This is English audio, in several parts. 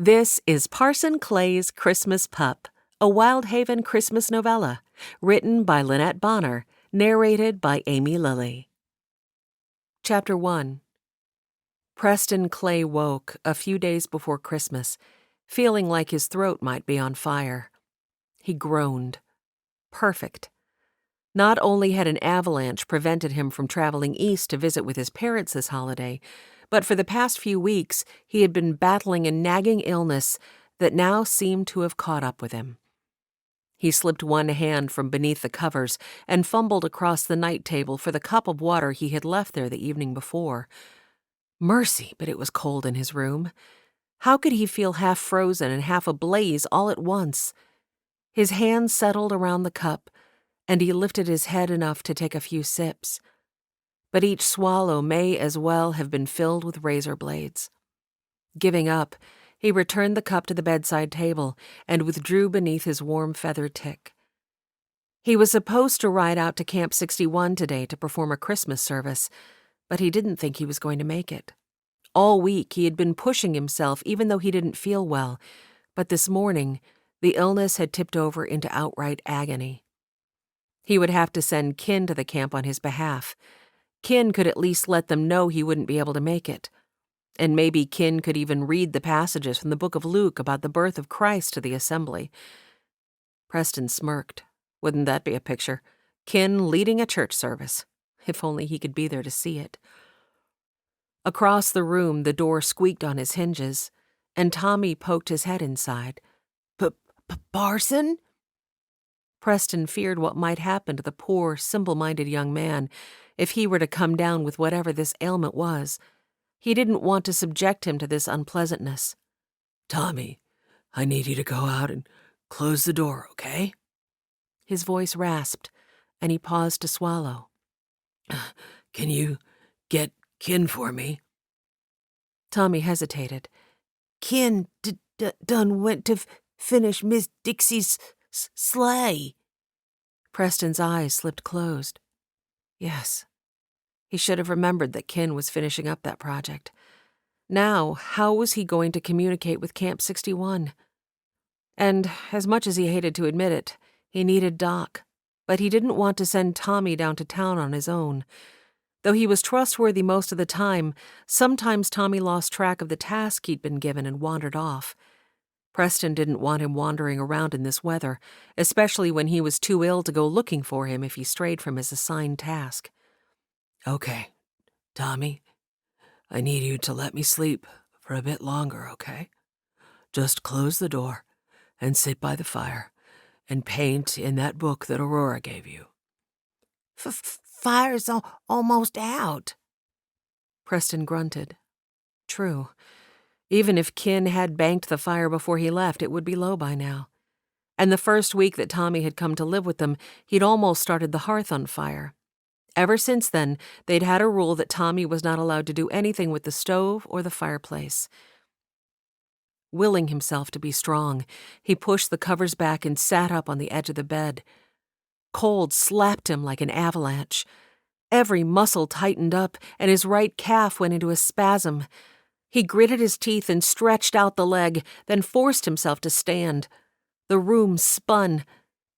This is Parson Clay's Christmas Pup, a Wyldhaven Christmas novella, written by Lynnette Bonner, narrated by Amy Lilly. Chapter 1. Preston Clay woke a few days before Christmas, feeling like his throat might be on fire. He groaned. Perfect. Not only had an avalanche prevented him from traveling east to visit with his parents this holiday, but for the past few weeks he had been battling a nagging illness that now seemed to have caught up with him. He slipped one hand from beneath the covers and fumbled across the night table for the cup of water he had left there the evening before. Mercy, but it was cold in his room. How could he feel half frozen and half ablaze all at once? His hand settled around the cup, and he lifted his head enough to take a few sips. But each swallow may as well have been filled with razor blades. Giving up, he returned the cup to the bedside table and withdrew beneath his warm feathered tick. He was supposed to ride out to Camp 61 today to perform a Christmas service, but he didn't think he was going to make it. All week he had been pushing himself even though he didn't feel well, but this morning the illness had tipped over into outright agony. He would have to send Kin to the camp on his behalf. Kin could at least let them know he wouldn't be able to make it. And maybe Kin could even read the passages from the book of Luke about the birth of Christ to the assembly. Preston smirked. Wouldn't that be a picture? Kin leading a church service. If only he could be there to see it. Across the room, the door squeaked on its hinges, and Tommy poked his head inside. Parson? Preston feared what might happen to the poor, simple-minded young man if he were to come down with whatever this ailment was. He didn't want to subject him to this unpleasantness. Tommy, I need you to go out and close the door, okay? His voice rasped, and he paused to swallow. Can you get Kin for me? Tommy hesitated. Kin done went to finish Miss Dixie's sleigh. Preston's eyes slipped closed. Yes. He should have remembered that Kin was finishing up that project. Now, how was he going to communicate with Camp 61? And, as much as he hated to admit it, he needed Doc, but he didn't want to send Tommy down to town on his own. Though he was trustworthy most of the time, sometimes Tommy lost track of the task he'd been given and wandered off. Preston didn't want him wandering around in this weather, especially when he was too ill to go looking for him if he strayed from his assigned task. Okay, Tommy, I need you to let me sleep for a bit longer, okay? Just close the door and sit by the fire and paint in that book that Aurora gave you. Fire's almost out. Preston grunted. True. Even if Kin had banked the fire before he left, it would be low by now. And the first week that Tommy had come to live with them, he'd almost started the hearth on fire. Ever since then, they'd had a rule that Tommy was not allowed to do anything with the stove or the fireplace. Willing himself to be strong, he pushed the covers back and sat up on the edge of the bed. Cold slapped him like an avalanche. Every muscle tightened up, and his right calf went into a spasm. He gritted his teeth and stretched out the leg, then forced himself to stand. The room spun.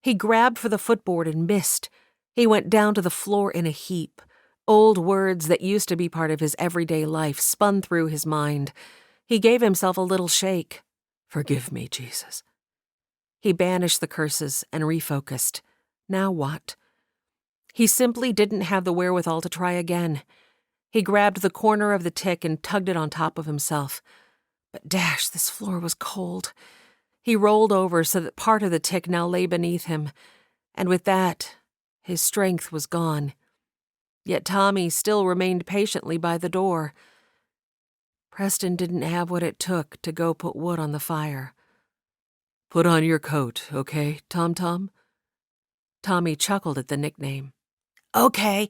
He grabbed for the footboard and missed. He went down to the floor in a heap. Old words that used to be part of his everyday life spun through his mind. He gave himself a little shake. Forgive me, Jesus. He banished the curses and refocused. Now what? He simply didn't have the wherewithal to try again. He grabbed the corner of the tick and tugged it on top of himself. But dash, this floor was cold. He rolled over so that part of the tick now lay beneath him, and with that, his strength was gone. Yet Tommy still remained patiently by the door. Preston didn't have what it took to go put wood on the fire. Put on your coat, okay, Tom-Tom? Tommy chuckled at the nickname. Okay,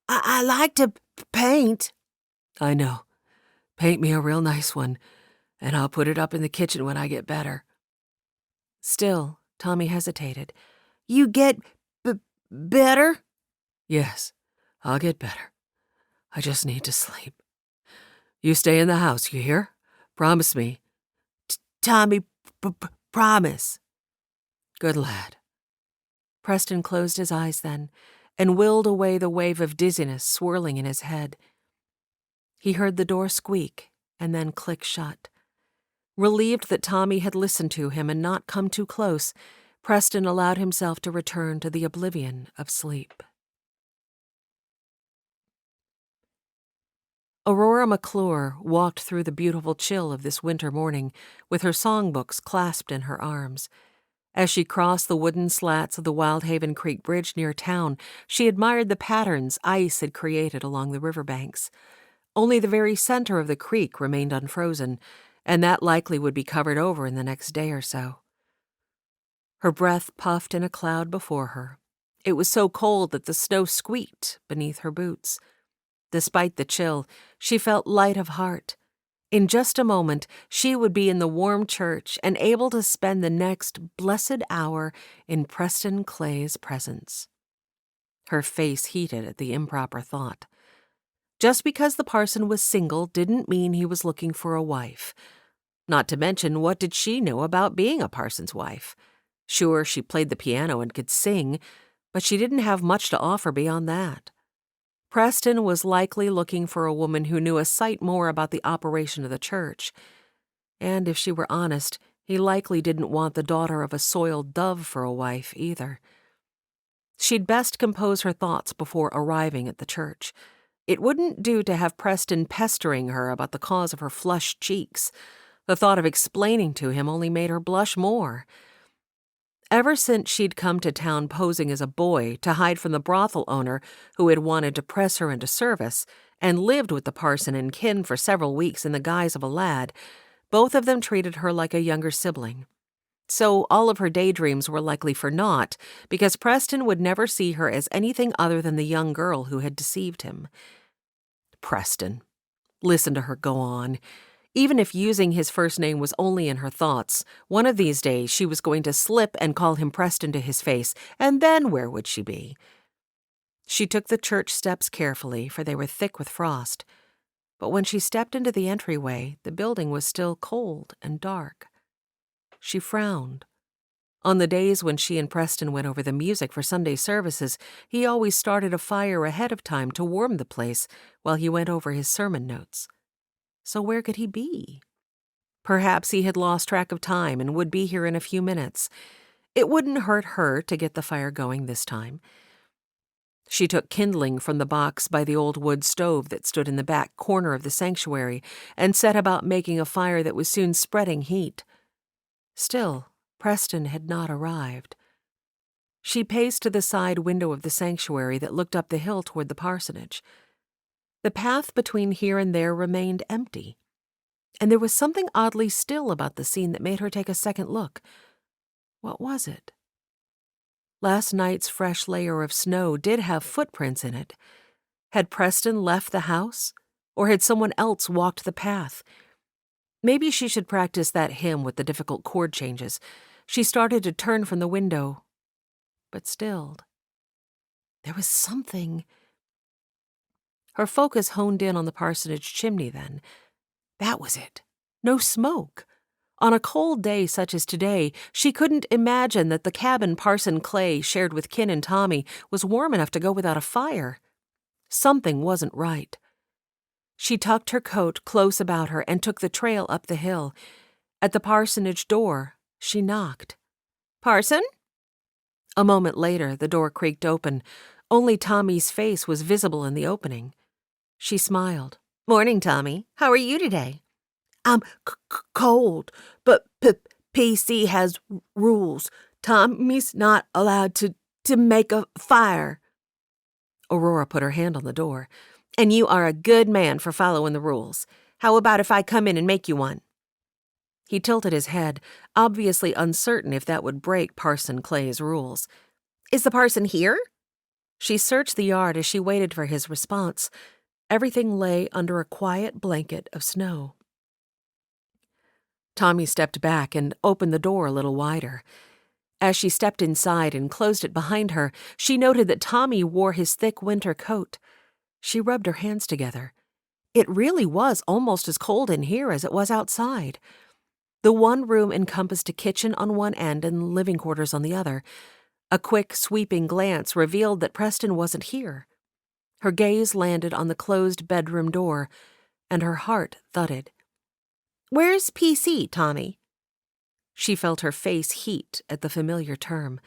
I like to paint. I know. Paint me a real nice one, and I'll put it up in the kitchen when I get better. Still, Tommy hesitated. You get better? Yes, I'll get better. I just need to sleep. You stay in the house, you hear? Promise me. Tommy, promise. Good lad. Preston closed his eyes then and willed away the wave of dizziness swirling in his head. He heard the door squeak and then click shut. Relieved that Tommy had listened to him and not come too close, Preston allowed himself to return to the oblivion of sleep. Aurora McClure walked through the beautiful chill of this winter morning with her songbooks clasped in her arms. As she crossed the wooden slats of the Wyldhaven Creek Bridge near town, she admired the patterns ice had created along the riverbanks. Only the very center of the creek remained unfrozen, and that likely would be covered over in the next day or so. Her breath puffed in a cloud before her. It was so cold that the snow squeaked beneath her boots. Despite the chill, she felt light of heart. In just a moment, she would be in the warm church and able to spend the next blessed hour in Parson Clay's presence. Her face heated at the improper thought. Just because the parson was single didn't mean he was looking for a wife. Not to mention, what did she know about being a parson's wife? Sure, she played the piano and could sing, but she didn't have much to offer beyond that. Preston was likely looking for a woman who knew a sight more about the operation of the church. And if she were honest, he likely didn't want the daughter of a soiled dove for a wife either. She'd best compose her thoughts before arriving at the church. It wouldn't do to have Preston pestering her about the cause of her flushed cheeks. The thought of explaining to him only made her blush more. Ever since she'd come to town posing as a boy to hide from the brothel owner who had wanted to press her into service, and lived with the parson and kin for several weeks in the guise of a lad, both of them treated her like a younger sibling. So all of her daydreams were likely for naught, because Preston would never see her as anything other than the young girl who had deceived him. Preston. Listen to her go on. Even if using his first name was only in her thoughts, one of these days she was going to slip and call him Preston to his face, and then where would she be? She took the church steps carefully, for they were thick with frost. But when she stepped into the entryway, the building was still cold and dark. She frowned. On the days when she and Preston went over the music for Sunday services, he always started a fire ahead of time to warm the place while he went over his sermon notes. So where could he be? Perhaps he had lost track of time and would be here in a few minutes. It wouldn't hurt her to get the fire going this time. She took kindling from the box by the old wood stove that stood in the back corner of the sanctuary and set about making a fire that was soon spreading heat. Still, Preston had not arrived. She paced to the side window of the sanctuary that looked up the hill toward the parsonage. The path between here and there remained empty, and there was something oddly still about the scene that made her take a second look. What was it? Last night's fresh layer of snow did have footprints in it. Had Preston left the house, or had someone else walked the path? Maybe she should practice that hymn with the difficult chord changes. She started to turn from the window, but stilled. There was something. Her focus honed in on the parsonage chimney then. That was it. No smoke. On a cold day such as today, she couldn't imagine that the cabin Parson Clay shared with Kin and Tommy was warm enough to go without a fire. Something wasn't right. She tucked her coat close about her and took the trail up the hill. At the parsonage door, she knocked. "Parson?" A moment later, the door creaked open. Only Tommy's face was visible in the opening. She smiled. "Morning, Tommy. How are you today?" "I'm cold, but PC has rules. Tommy's not allowed to make a fire." Aurora put her hand on the door. "And you are a good man for following the rules. How about if I come in and make you one?" He tilted his head, obviously uncertain if that would break Parson Clay's rules. "Is the parson here?" She searched the yard as she waited for his response. Everything lay under a quiet blanket of snow. Tommy stepped back and opened the door a little wider. As she stepped inside and closed it behind her, she noted that Tommy wore his thick winter coat. She rubbed her hands together. It really was almost as cold in here as it was outside. The one room encompassed a kitchen on one end and living quarters on the other. A quick, sweeping glance revealed that Preston wasn't here. Her gaze landed on the closed bedroom door, and her heart thudded. "Where's PC, Tommy?" She felt her face heat at the familiar term.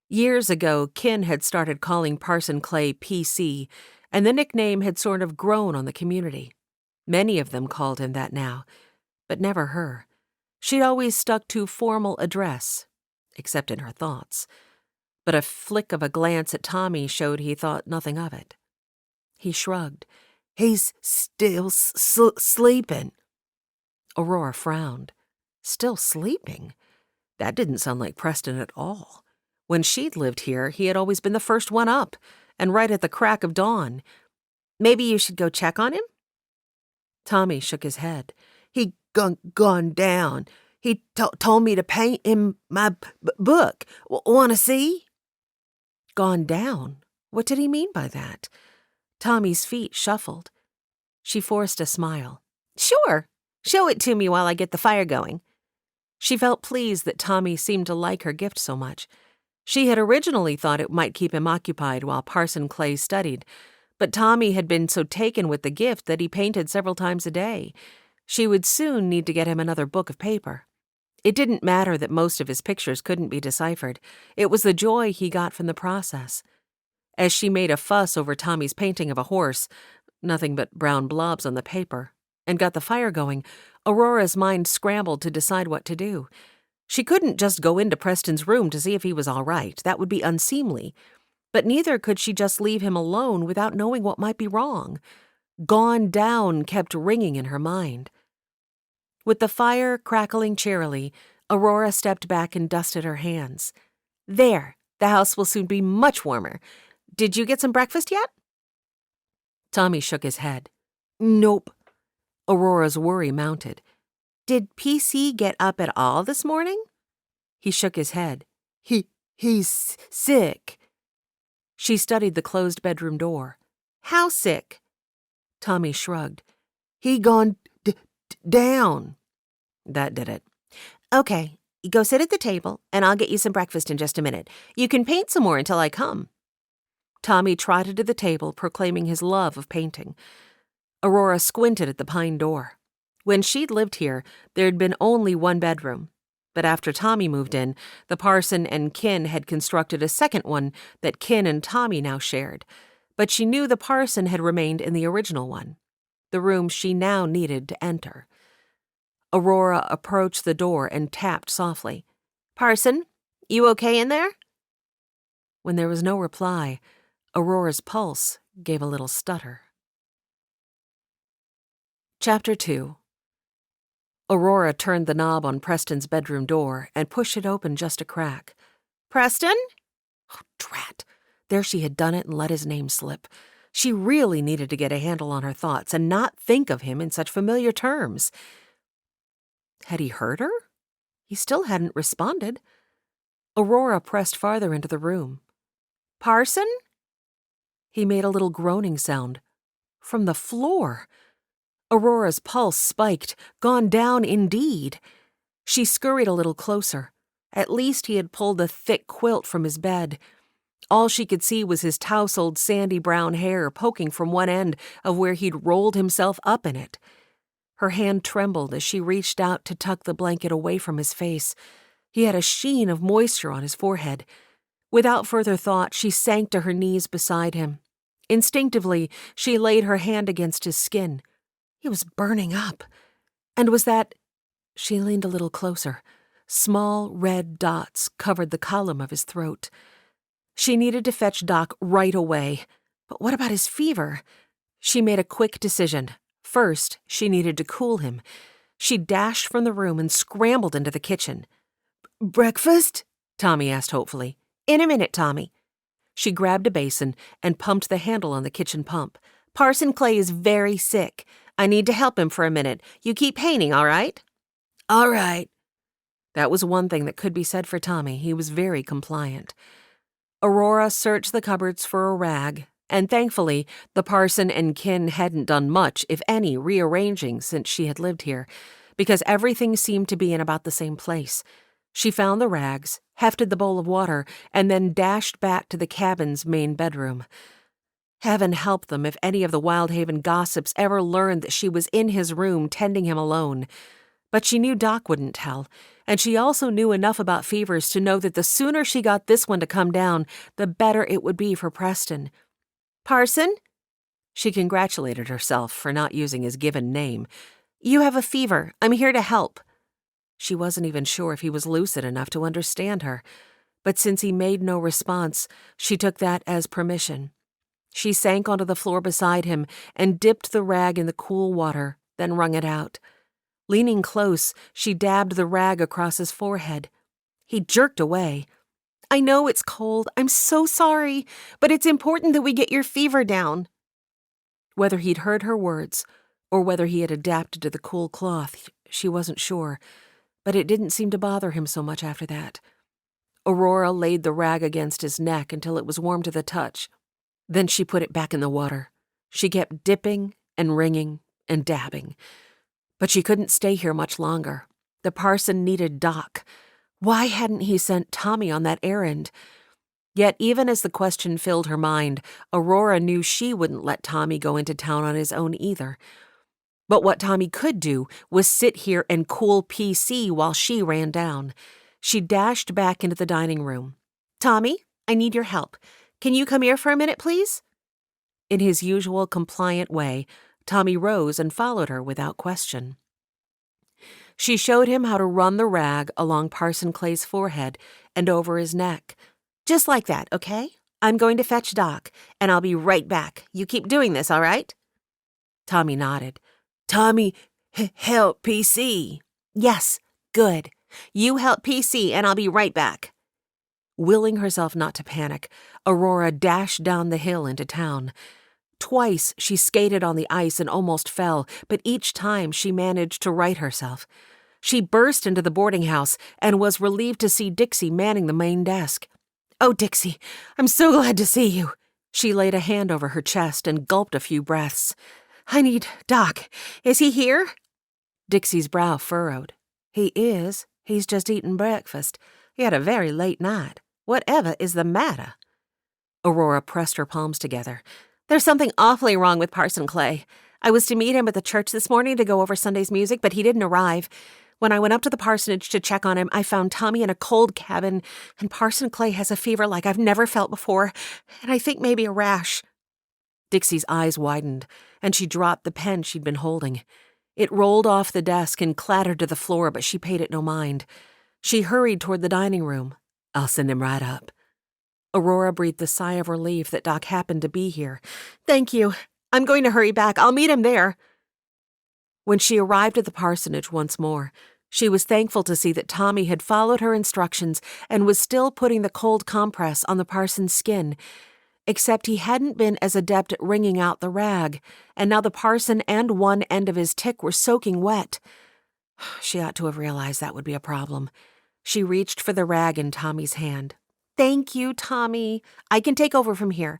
Years ago, Kin had started calling Parson Clay PC, and the nickname had sort of grown on the community. Many of them called him that now, but never her. She'd always stuck to formal address, except in her thoughts. But a flick of a glance at Tommy showed he thought nothing of it. He shrugged. "He's still sleeping." Aurora frowned. Still sleeping? That didn't sound like Preston at all. When she'd lived here, he had always been the first one up, and right at the crack of dawn. "Maybe you should go check on him?" Tommy shook his head. "He gone down. He told me to paint him my book. Want to see?" Gone down? What did he mean by that? Tommy's feet shuffled. She forced a smile. "Sure. Show it to me while I get the fire going." She felt pleased that Tommy seemed to like her gift so much. She had originally thought it might keep him occupied while Parson Clay studied, but Tommy had been so taken with the gift that he painted several times a day. She would soon need to get him another book of paper. It didn't matter that most of his pictures couldn't be deciphered. It was the joy he got from the process. As she made a fuss over Tommy's painting of a horse, nothing but brown blobs on the paper, and got the fire going, Aurora's mind scrambled to decide what to do. She couldn't just go into Preston's room to see if he was all right. That would be unseemly. But neither could she just leave him alone without knowing what might be wrong. Gone down kept ringing in her mind. With the fire crackling cheerily, Aurora stepped back and dusted her hands. "There, the house will soon be much warmer. Did you get some breakfast yet?" Tommy shook his head. "Nope." Aurora's worry mounted. "Did PC get up at all this morning?" He shook his head. He's sick." She studied the closed bedroom door. "How sick?" Tommy shrugged. "He gone down." That did it. "Okay, you go sit at the table, and I'll get you some breakfast in just a minute. You can paint some more until I come." Tommy trotted to the table, proclaiming his love of painting. Aurora squinted at the pine door. When she'd lived here, there'd been only one bedroom. But after Tommy moved in, the parson and Kin had constructed a second one that Kin and Tommy now shared. But she knew the parson had remained in the original one, the room she now needed to enter. Aurora approached the door and tapped softly. "Parson, you okay in there?" When there was no reply, Aurora's pulse gave a little stutter. Chapter 2. Aurora turned the knob on Preston's bedroom door and pushed it open just a crack. "Preston?" Oh, drat. There she had done it and let his name slip. She really needed to get a handle on her thoughts and not think of him in such familiar terms. Had he heard her? He still hadn't responded. Aurora pressed farther into the room. "Parson?" He made a little groaning sound. From the floor. Aurora's pulse spiked, gone down indeed. She scurried a little closer. At least he had pulled the thick quilt from his bed. All she could see was his tousled, sandy brown hair poking from one end of where he'd rolled himself up in it. Her hand trembled as she reached out to tuck the blanket away from his face. He had a sheen of moisture on his forehead. Without further thought, she sank to her knees beside him. Instinctively, she laid her hand against his skin. He was burning up. And was that... She leaned a little closer. Small red dots covered the column of his throat. She needed to fetch Doc right away. But what about his fever? She made a quick decision. First, she needed to cool him. She dashed from the room and scrambled into the kitchen. "Breakfast?" Tommy asked hopefully. "In a minute, Tommy." She grabbed a basin and pumped the handle on the kitchen pump. "Parson Clay is very sick. I need to help him for a minute. You keep painting, all right?" "All right." That was one thing that could be said for Tommy. He was very compliant. Aurora searched the cupboards for a rag, and thankfully, the parson and Kin hadn't done much, if any, rearranging since she had lived here, because everything seemed to be in about the same place. She found the rags, hefted the bowl of water, and then dashed back to the cabin's main bedroom. Heaven help them if any of the Wyldhaven gossips ever learned that she was in his room tending him alone. But she knew Doc wouldn't tell, and she also knew enough about fevers to know that the sooner she got this one to come down, the better it would be for Preston. "Parson?" She congratulated herself for not using his given name. "You have a fever. I'm here to help." She wasn't even sure if he was lucid enough to understand her, but since he made no response, she took that as permission. She sank onto the floor beside him and dipped the rag in the cool water, then wrung it out. Leaning close, she dabbed the rag across his forehead. He jerked away. "I know it's cold. I'm so sorry, but it's important that we get your fever down." Whether he'd heard her words, or whether he had adapted to the cool cloth, she wasn't sure, but it didn't seem to bother him so much after that. Aurora laid the rag against his neck until it was warm to the touch. Then she put it back in the water. She kept dipping and wringing and dabbing. But she couldn't stay here much longer. The parson needed Doc. Why hadn't he sent Tommy on that errand? Yet even as the question filled her mind, Aurora knew she wouldn't let Tommy go into town on his own either. But what Tommy could do was sit here and cool PC while she ran down. She dashed back into the dining room. "Tommy, I need your help. Can you come here for a minute, please?" In his usual compliant way, Tommy rose and followed her without question. She showed him how to run the rag along Parson Clay's forehead and over his neck. "Just like that, okay? I'm going to fetch Doc, and I'll be right back. You keep doing this, all right?" Tommy nodded. "Tommy, help PC." "Yes, good. You help PC, and I'll be right back." Willing herself not to panic, Aurora dashed down the hill into town. Twice she skated on the ice and almost fell, but each time she managed to right herself. She burst into the boarding house and was relieved to see Dixie manning the main desk. "Oh, Dixie, I'm so glad to see you." She laid a hand over her chest and gulped a few breaths. "I need Doc. Is he here?" Dixie's brow furrowed. "He is. He's just eaten breakfast. He had a very late night. Whatever is the matter?" Aurora pressed her palms together. "There's something awfully wrong with Parson Clay. I was to meet him at the church this morning to go over Sunday's music, but he didn't arrive. When I went up to the parsonage to check on him, I found Tommy in a cold cabin, and Parson Clay has a fever like I've never felt before, and I think maybe a rash." Dixie's eyes widened, and she dropped the pen she'd been holding. It rolled off the desk and clattered to the floor, but she paid it no mind. She hurried toward the dining room. "I'll send him right up." Aurora breathed a sigh of relief that Doc happened to be here. "Thank you. I'm going to hurry back. I'll meet him there." When she arrived at the parsonage once more, she was thankful to see that Tommy had followed her instructions and was still putting the cold compress on the parson's skin, except he hadn't been as adept at wringing out the rag, and now the parson and one end of his tick were soaking wet. She ought to have realized that would be a problem. She reached for the rag in Tommy's hand. "Thank you, Tommy. I can take over from here.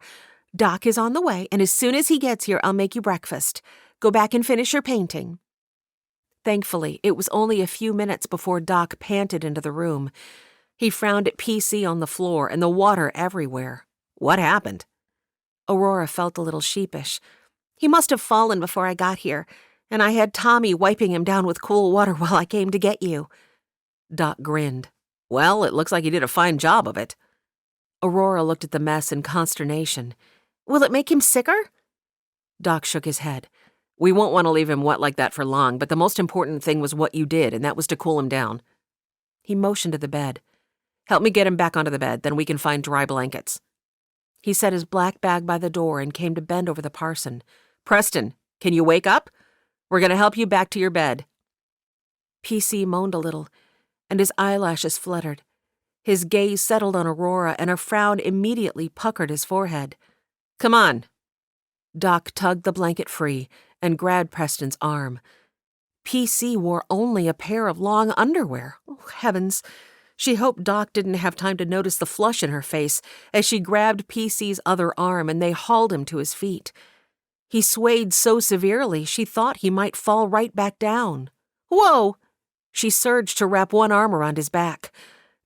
Doc is on the way, and as soon as he gets here, I'll make you breakfast. Go back and finish your painting." Thankfully, it was only a few minutes before Doc panted into the room. He frowned at PC on the floor and the water everywhere. What happened? Aurora felt a little sheepish. "He must have fallen before I got here, and I had Tommy wiping him down with cool water while I came to get you." Doc grinned. "Well, it looks like you did a fine job of it." Aurora looked at the mess in consternation. "Will it make him sicker?" Doc shook his head. "We won't want to leave him wet like that for long, but the most important thing was what you did, and that was to cool him down." He motioned to the bed. "Help me get him back onto the bed, then we can find dry blankets." He set his black bag by the door and came to bend over the parson. "Preston, can you wake up? We're going to help you back to your bed." PC moaned a little, and his eyelashes fluttered. His gaze settled on Aurora, and a frown immediately puckered his forehead. "Come on." Doc tugged the blanket free and grabbed Preston's arm. PC wore only a pair of long underwear. Oh, heavens. She hoped Doc didn't have time to notice the flush in her face as she grabbed PC's other arm and they hauled him to his feet. He swayed so severely she thought he might fall right back down. Whoa! She surged to wrap one arm around his back.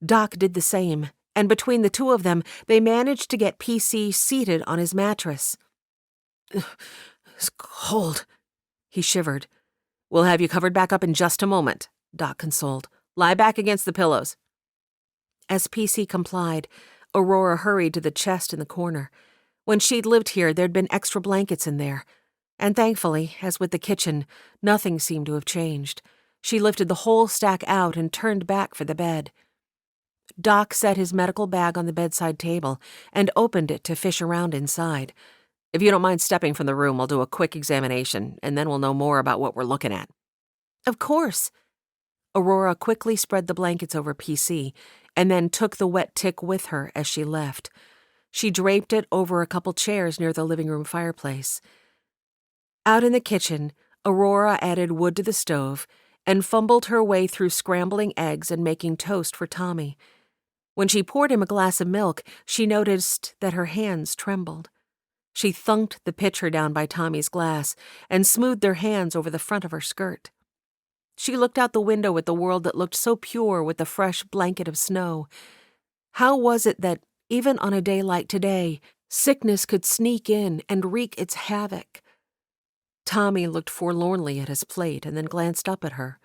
Doc did the same, and between the two of them, they managed to get PC seated on his mattress. It's cold. He shivered. We'll have you covered back up in just a moment, Doc consoled. Lie back against the pillows. As PC complied, Aurora hurried to the chest in the corner. When she'd lived here, there'd been extra blankets in there. And thankfully, as with the kitchen, nothing seemed to have changed. She lifted the whole stack out and turned back for the bed. Doc set his medical bag on the bedside table and opened it to fish around inside. If you don't mind stepping from the room, I'll do a quick examination, and then we'll know more about what we're looking at. Of course. Aurora quickly spread the blankets over PC and then took the wet tick with her as she left. She draped it over a couple chairs near the living room fireplace. Out in the kitchen, Aurora added wood to the stove and fumbled her way through scrambling eggs and making toast for Tommy. When she poured him a glass of milk, she noticed that her hands trembled. She thunked the pitcher down by Tommy's glass and smoothed their hands over the front of her skirt. She looked out the window at the world that looked so pure with the fresh blanket of snow. How was it that, even on a day like today, sickness could sneak in and wreak its havoc? Tommy looked forlornly at his plate and then glanced up at her.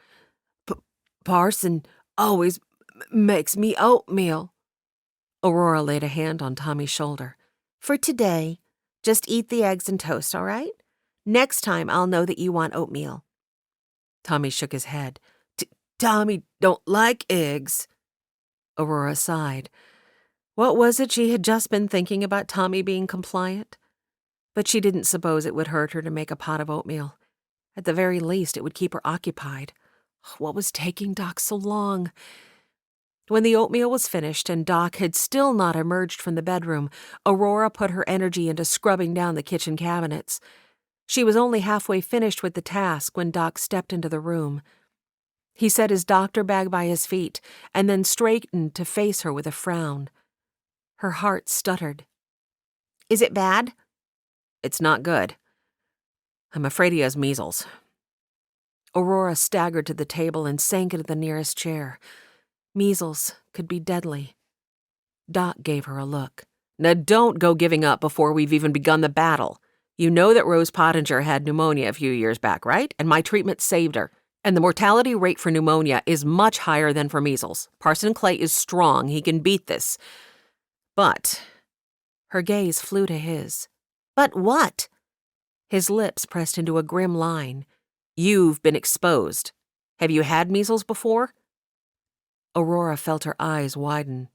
Parson always makes me oatmeal. Aurora laid a hand on Tommy's shoulder. For today, just eat the eggs and toast, all right? Next time I'll know that you want oatmeal. Tommy shook his head. Tommy don't like eggs. Aurora sighed. What was it she had just been thinking about Tommy being compliant? But she didn't suppose it would hurt her to make a pot of oatmeal. At the very least, it would keep her occupied. What was taking Doc so long? When the oatmeal was finished and Doc had still not emerged from the bedroom, Aurora put her energy into scrubbing down the kitchen cabinets. She was only halfway finished with the task when Doc stepped into the room. He set his doctor bag by his feet and then straightened to face her with a frown. Her heart stuttered. Is it bad? It's not good. I'm afraid he has measles. Aurora staggered to the table and sank into the nearest chair. Measles could be deadly. Doc gave her a look. Now don't go giving up before we've even begun the battle. You know that Rose Pottinger had pneumonia a few years back, right? And my treatment saved her. And the mortality rate for pneumonia is much higher than for measles. Parson Clay is strong. He can beat this. But her gaze flew to his. But what? His lips pressed into a grim line. You've been exposed. Have you had measles before? Aurora felt her eyes widen.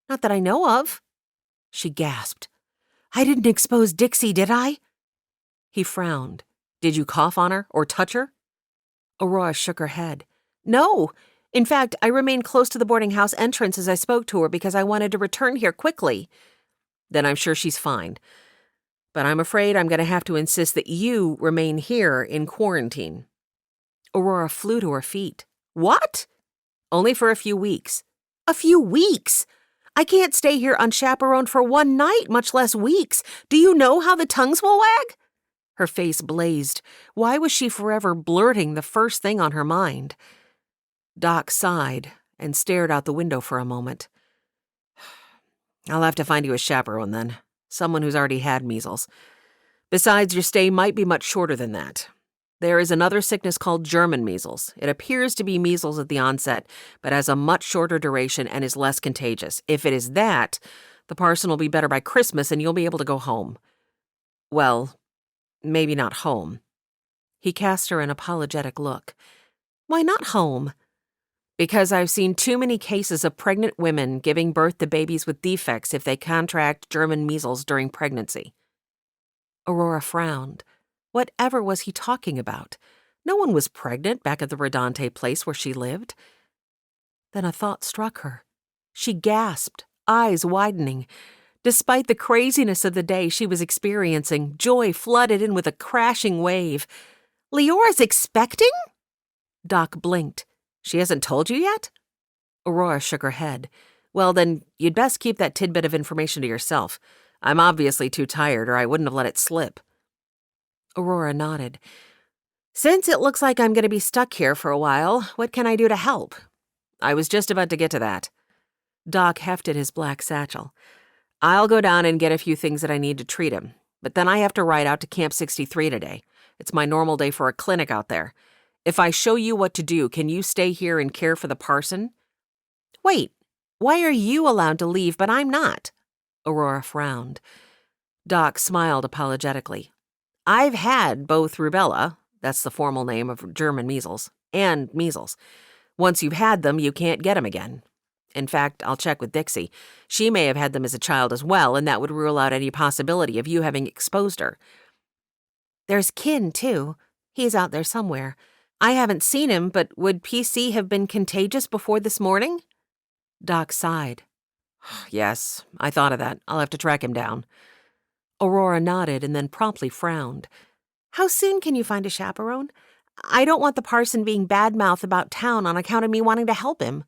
Not that I know of. She gasped. I didn't expose Dixie, did I? He frowned. Did you cough on her or touch her? Aurora shook her head. No. In fact, I remained close to the boarding house entrance as I spoke to her because I wanted to return here quickly. Then I'm sure she's fine. But I'm afraid I'm going to have to insist that you remain here in quarantine. Aurora flew to her feet. What? Only for a few weeks. A few weeks? I can't stay here unchaperoned for one night, much less weeks. Do you know how the tongues will wag? Her face blazed. Why was she forever blurting the first thing on her mind? Doc sighed and stared out the window for a moment. I'll have to find you a chaperone then. Someone who's already had measles. Besides, your stay might be much shorter than that. There is another sickness called German measles. It appears to be measles at the onset, but has a much shorter duration and is less contagious. If it is that, the parson will be better by Christmas and you'll be able to go home. Well, maybe not home. He cast her an apologetic look. Why not home? Because I've seen too many cases of pregnant women giving birth to babies with defects if they contract German measles during pregnancy. Aurora frowned. Whatever was he talking about? No one was pregnant back at the Rodante place where she lived. Then a thought struck her. She gasped, eyes widening. Despite the craziness of the day she was experiencing, joy flooded in with a crashing wave. Leora's expecting? Doc blinked. She hasn't told you yet? Aurora shook her head. Well, then, you'd best keep that tidbit of information to yourself. I'm obviously too tired, or I wouldn't have let it slip. Aurora nodded. Since it looks like I'm going to be stuck here for a while, what can I do to help? I was just about to get to that. Doc hefted his black satchel. I'll go down and get a few things that I need to treat him, but then I have to ride out to Camp 63 today. It's my normal day for a clinic out there. If I show you what to do, can you stay here and care for the parson? Wait, why are you allowed to leave but I'm not? Aurora frowned. Doc smiled apologetically. I've had both rubella, that's the formal name of German measles, and measles. Once you've had them, you can't get them again. In fact, I'll check with Dixie. She may have had them as a child as well, and that would rule out any possibility of you having exposed her. There's Kin, too. He's out there somewhere. I haven't seen him, but would PC have been contagious before this morning? Doc sighed. Yes, I thought of that. I'll have to track him down. Aurora nodded and then promptly frowned. How soon can you find a chaperone? I don't want the parson being bad-mouthed about town on account of me wanting to help him.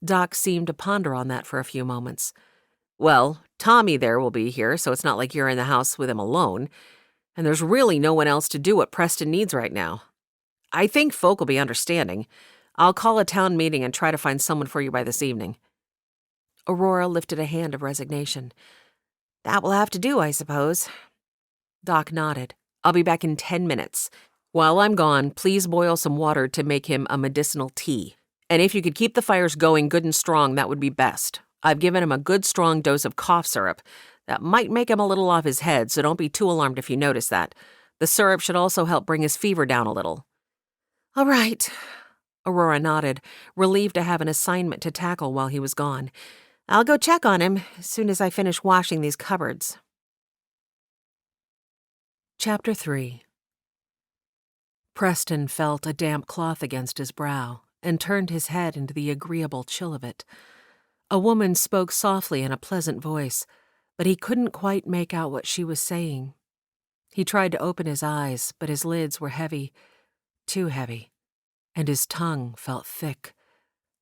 Doc seemed to ponder on that for a few moments. Well, Tommy there will be here, so it's not like you're in the house with him alone. And there's really no one else to do what Preston needs right now. I think folk will be understanding. I'll call a town meeting and try to find someone for you by this evening. Aurora lifted a hand of resignation. That will have to do, I suppose. Doc nodded. I'll be back in 10 minutes. While I'm gone, please boil some water to make him a medicinal tea. And if you could keep the fires going good and strong, that would be best. I've given him a good strong dose of cough syrup. That might make him a little off his head, so don't be too alarmed if you notice that. The syrup should also help bring his fever down a little. All right. Aurora nodded, relieved to have an assignment to tackle while he was gone. I'll go check on him as soon as I finish washing these cupboards. Chapter 3. Preston felt a damp cloth against his brow and turned his head into the agreeable chill of it. A woman spoke softly in a pleasant voice, but he couldn't quite make out what she was saying. He tried to open his eyes, but his lids were heavy, too heavy, and his tongue felt thick,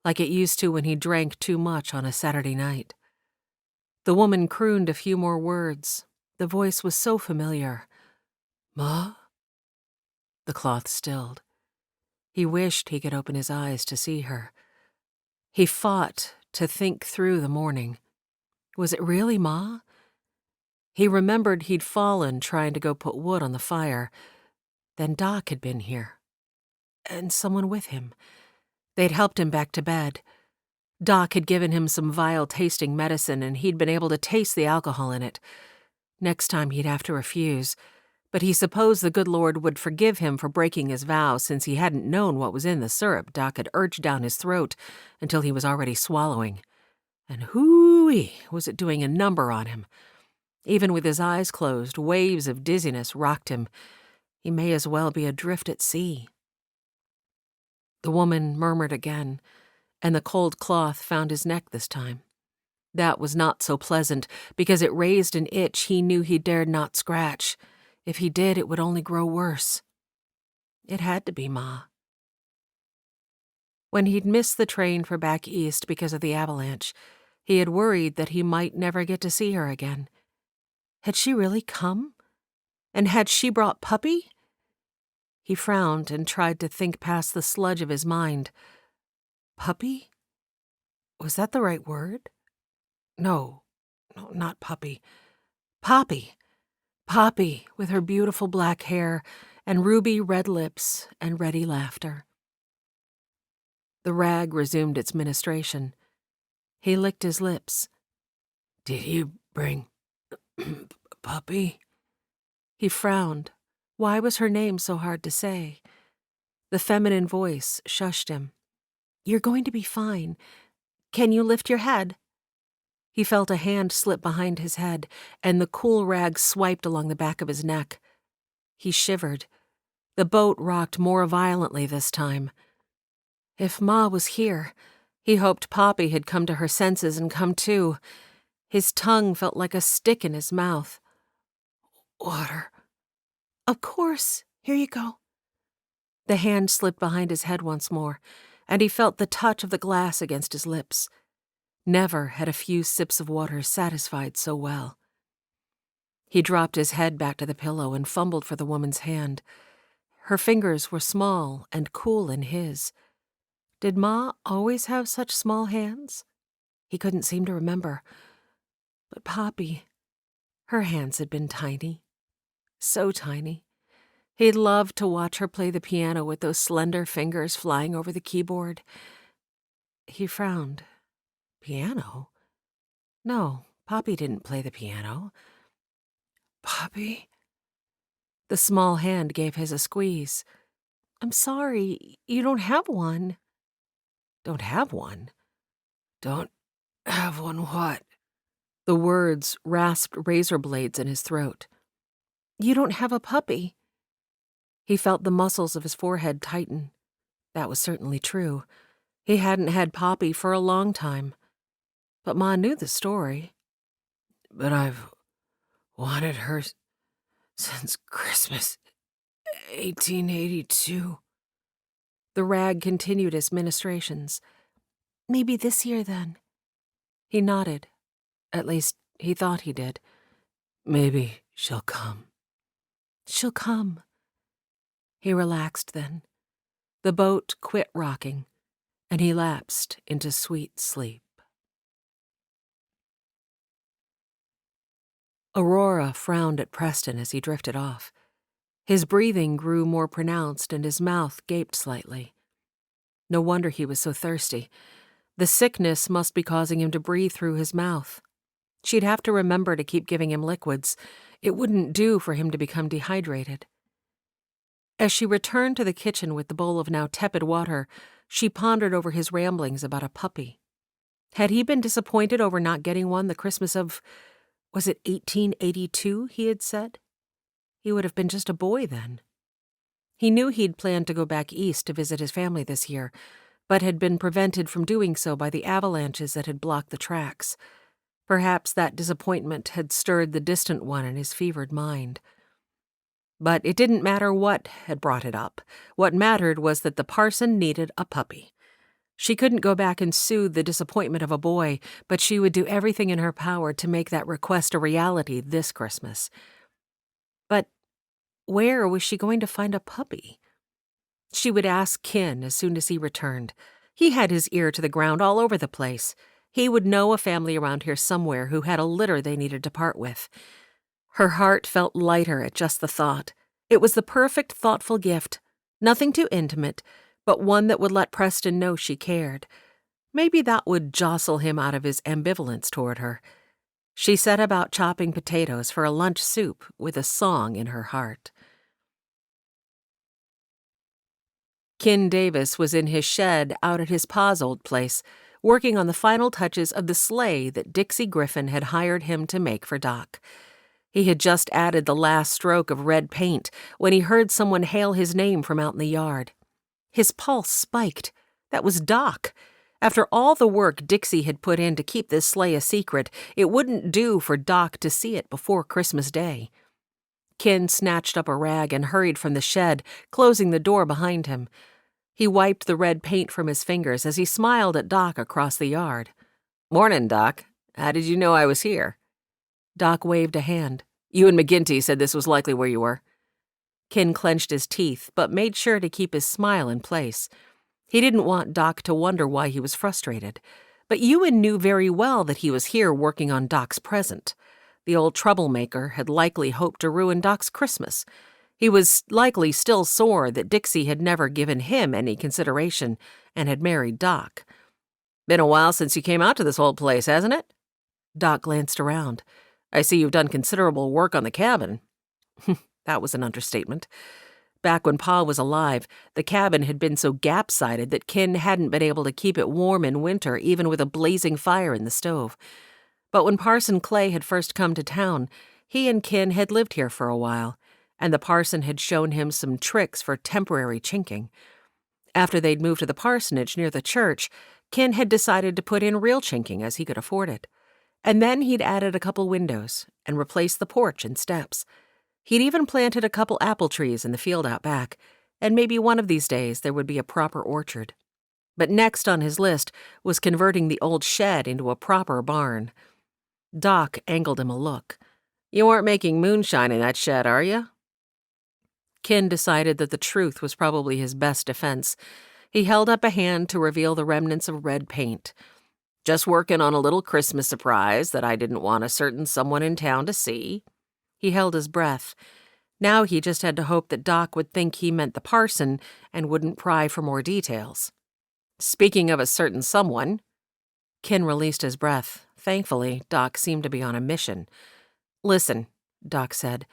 like it used to when he drank too much on a Saturday night. The woman crooned a few more words. The voice was so familiar. Ma? The cloth stilled. He wished he could open his eyes to see her. He fought to think through the morning. Was it really Ma? He remembered he'd fallen trying to go put wood on the fire. Then Doc had been here. And someone with him. They'd helped him back to bed. Doc had given him some vile-tasting medicine, and he'd been able to taste the alcohol in it. Next time he'd have to refuse, but he supposed the good Lord would forgive him for breaking his vow since he hadn't known what was in the syrup Doc had urged down his throat until he was already swallowing. And hoo-wee, was it doing a number on him. Even with his eyes closed, waves of dizziness rocked him. He may as well be adrift at sea. The woman murmured again, and the cold cloth found his neck this time. That was not so pleasant, because it raised an itch he knew he dared not scratch. If he did, it would only grow worse. It had to be Ma. When he'd missed the train for back east because of the avalanche, he had worried that he might never get to see her again. Had she really come? And had she brought Puppy? He frowned and tried to think past the sludge of his mind. Puppy? Was that the right word? No, not Puppy. Poppy. Poppy, with her beautiful black hair and ruby red lips and ready laughter. The rag resumed its ministration. He licked his lips. Did you bring Puppy? He frowned. Why was her name so hard to say? The feminine voice shushed him. You're going to be fine. Can you lift your head? He felt a hand slip behind his head, and the cool rag swiped along the back of his neck. He shivered. The boat rocked more violently this time. If Ma was here, he hoped Poppy had come to her senses and come too. His tongue felt like a stick in his mouth. Water. Of course. Here you go. The hand slipped behind his head once more, and he felt the touch of the glass against his lips. Never had a few sips of water satisfied so well. He dropped his head back to the pillow and fumbled for the woman's hand. Her fingers were small and cool in his. Did Ma always have such small hands? He couldn't seem to remember. But Poppy, her hands had been tiny. So tiny. He'd loved to watch her play the piano with those slender fingers flying over the keyboard. He frowned. Piano? No, Poppy didn't play the piano. Poppy? The small hand gave his a squeeze. I'm sorry, you don't have one. Don't have one? Don't have one what? The words rasped razor blades in his throat. You don't have a puppy. He felt the muscles of his forehead tighten. That was certainly true. He hadn't had Poppy for a long time. But Ma knew the story. But I've wanted her since Christmas 1882. The rag continued his ministrations. Maybe this year, then. He nodded. At least, he thought he did. Maybe she'll come. She'll come. He relaxed then. The boat quit rocking, and he lapsed into sweet sleep. Aurora frowned at Preston as he drifted off. His breathing grew more pronounced and his mouth gaped slightly. No wonder he was so thirsty. The sickness must be causing him to breathe through his mouth. She'd have to remember to keep giving him liquids. It wouldn't do for him to become dehydrated. As she returned to the kitchen with the bowl of now tepid water, she pondered over his ramblings about a puppy. Had he been disappointed over not getting one the Christmas of, was it 1882, he had said? He would have been just a boy then. He knew he'd planned to go back east to visit his family this year, but had been prevented from doing so by the avalanches that had blocked the tracks. Perhaps that disappointment had stirred the distant one in his fevered mind. But it didn't matter what had brought it up. What mattered was that the parson needed a puppy. She couldn't go back and soothe the disappointment of a boy, but she would do everything in her power to make that request a reality this Christmas. But where was she going to find a puppy? She would ask Ken as soon as he returned. He had his ear to the ground all over the place. He would know a family around here somewhere who had a litter they needed to part with. Her heart felt lighter at just the thought. It was the perfect, thoughtful gift. Nothing too intimate, but one that would let Preston know she cared. Maybe that would jostle him out of his ambivalence toward her. She set about chopping potatoes for a lunch soup with a song in her heart. Ken Davis was in his shed out at his pa's old place, working on the final touches of the sleigh that Dixie Griffin had hired him to make for Doc. He had just added the last stroke of red paint when he heard someone hail his name from out in the yard. His pulse spiked. That was Doc. After all the work Dixie had put in to keep this sleigh a secret, it wouldn't do for Doc to see it before Christmas Day. Ken snatched up a rag and hurried from the shed, closing the door behind him. He wiped the red paint from his fingers as he smiled at Doc across the yard. "Morning, Doc. How did you know I was here?" Doc waved a hand. "You and McGinty said this was likely where you were." Ken clenched his teeth, but made sure to keep his smile in place. He didn't want Doc to wonder why he was frustrated. But Ewan knew very well that he was here working on Doc's present. The old troublemaker had likely hoped to ruin Doc's Christmas. He was likely still sore that Dixie had never given him any consideration and had married Doc. "Been a while since you came out to this old place, hasn't it?" Doc glanced around. "I see you've done considerable work on the cabin." That was an understatement. Back when Pa was alive, the cabin had been so gap-sided that Ken hadn't been able to keep it warm in winter even with a blazing fire in the stove. But when Parson Clay had first come to town, he and Ken had lived here for a while, and the parson had shown him some tricks for temporary chinking. After they'd moved to the parsonage near the church, Ken had decided to put in real chinking as he could afford it. And then he'd added a couple windows and replaced the porch and steps. He'd even planted a couple apple trees in the field out back, and maybe one of these days there would be a proper orchard. But next on his list was converting the old shed into a proper barn. Doc angled him a look. "You aren't making moonshine in that shed, are you?" Ken decided that the truth was probably his best defense. He held up a hand to reveal the remnants of red paint. "Just working on a little Christmas surprise that I didn't want a certain someone in town to see." He held his breath. Now he just had to hope that Doc would think he meant the parson and wouldn't pry for more details. "Speaking of a certain someone," Ken released his breath. Thankfully, Doc seemed to be on a mission. "Listen," Doc said,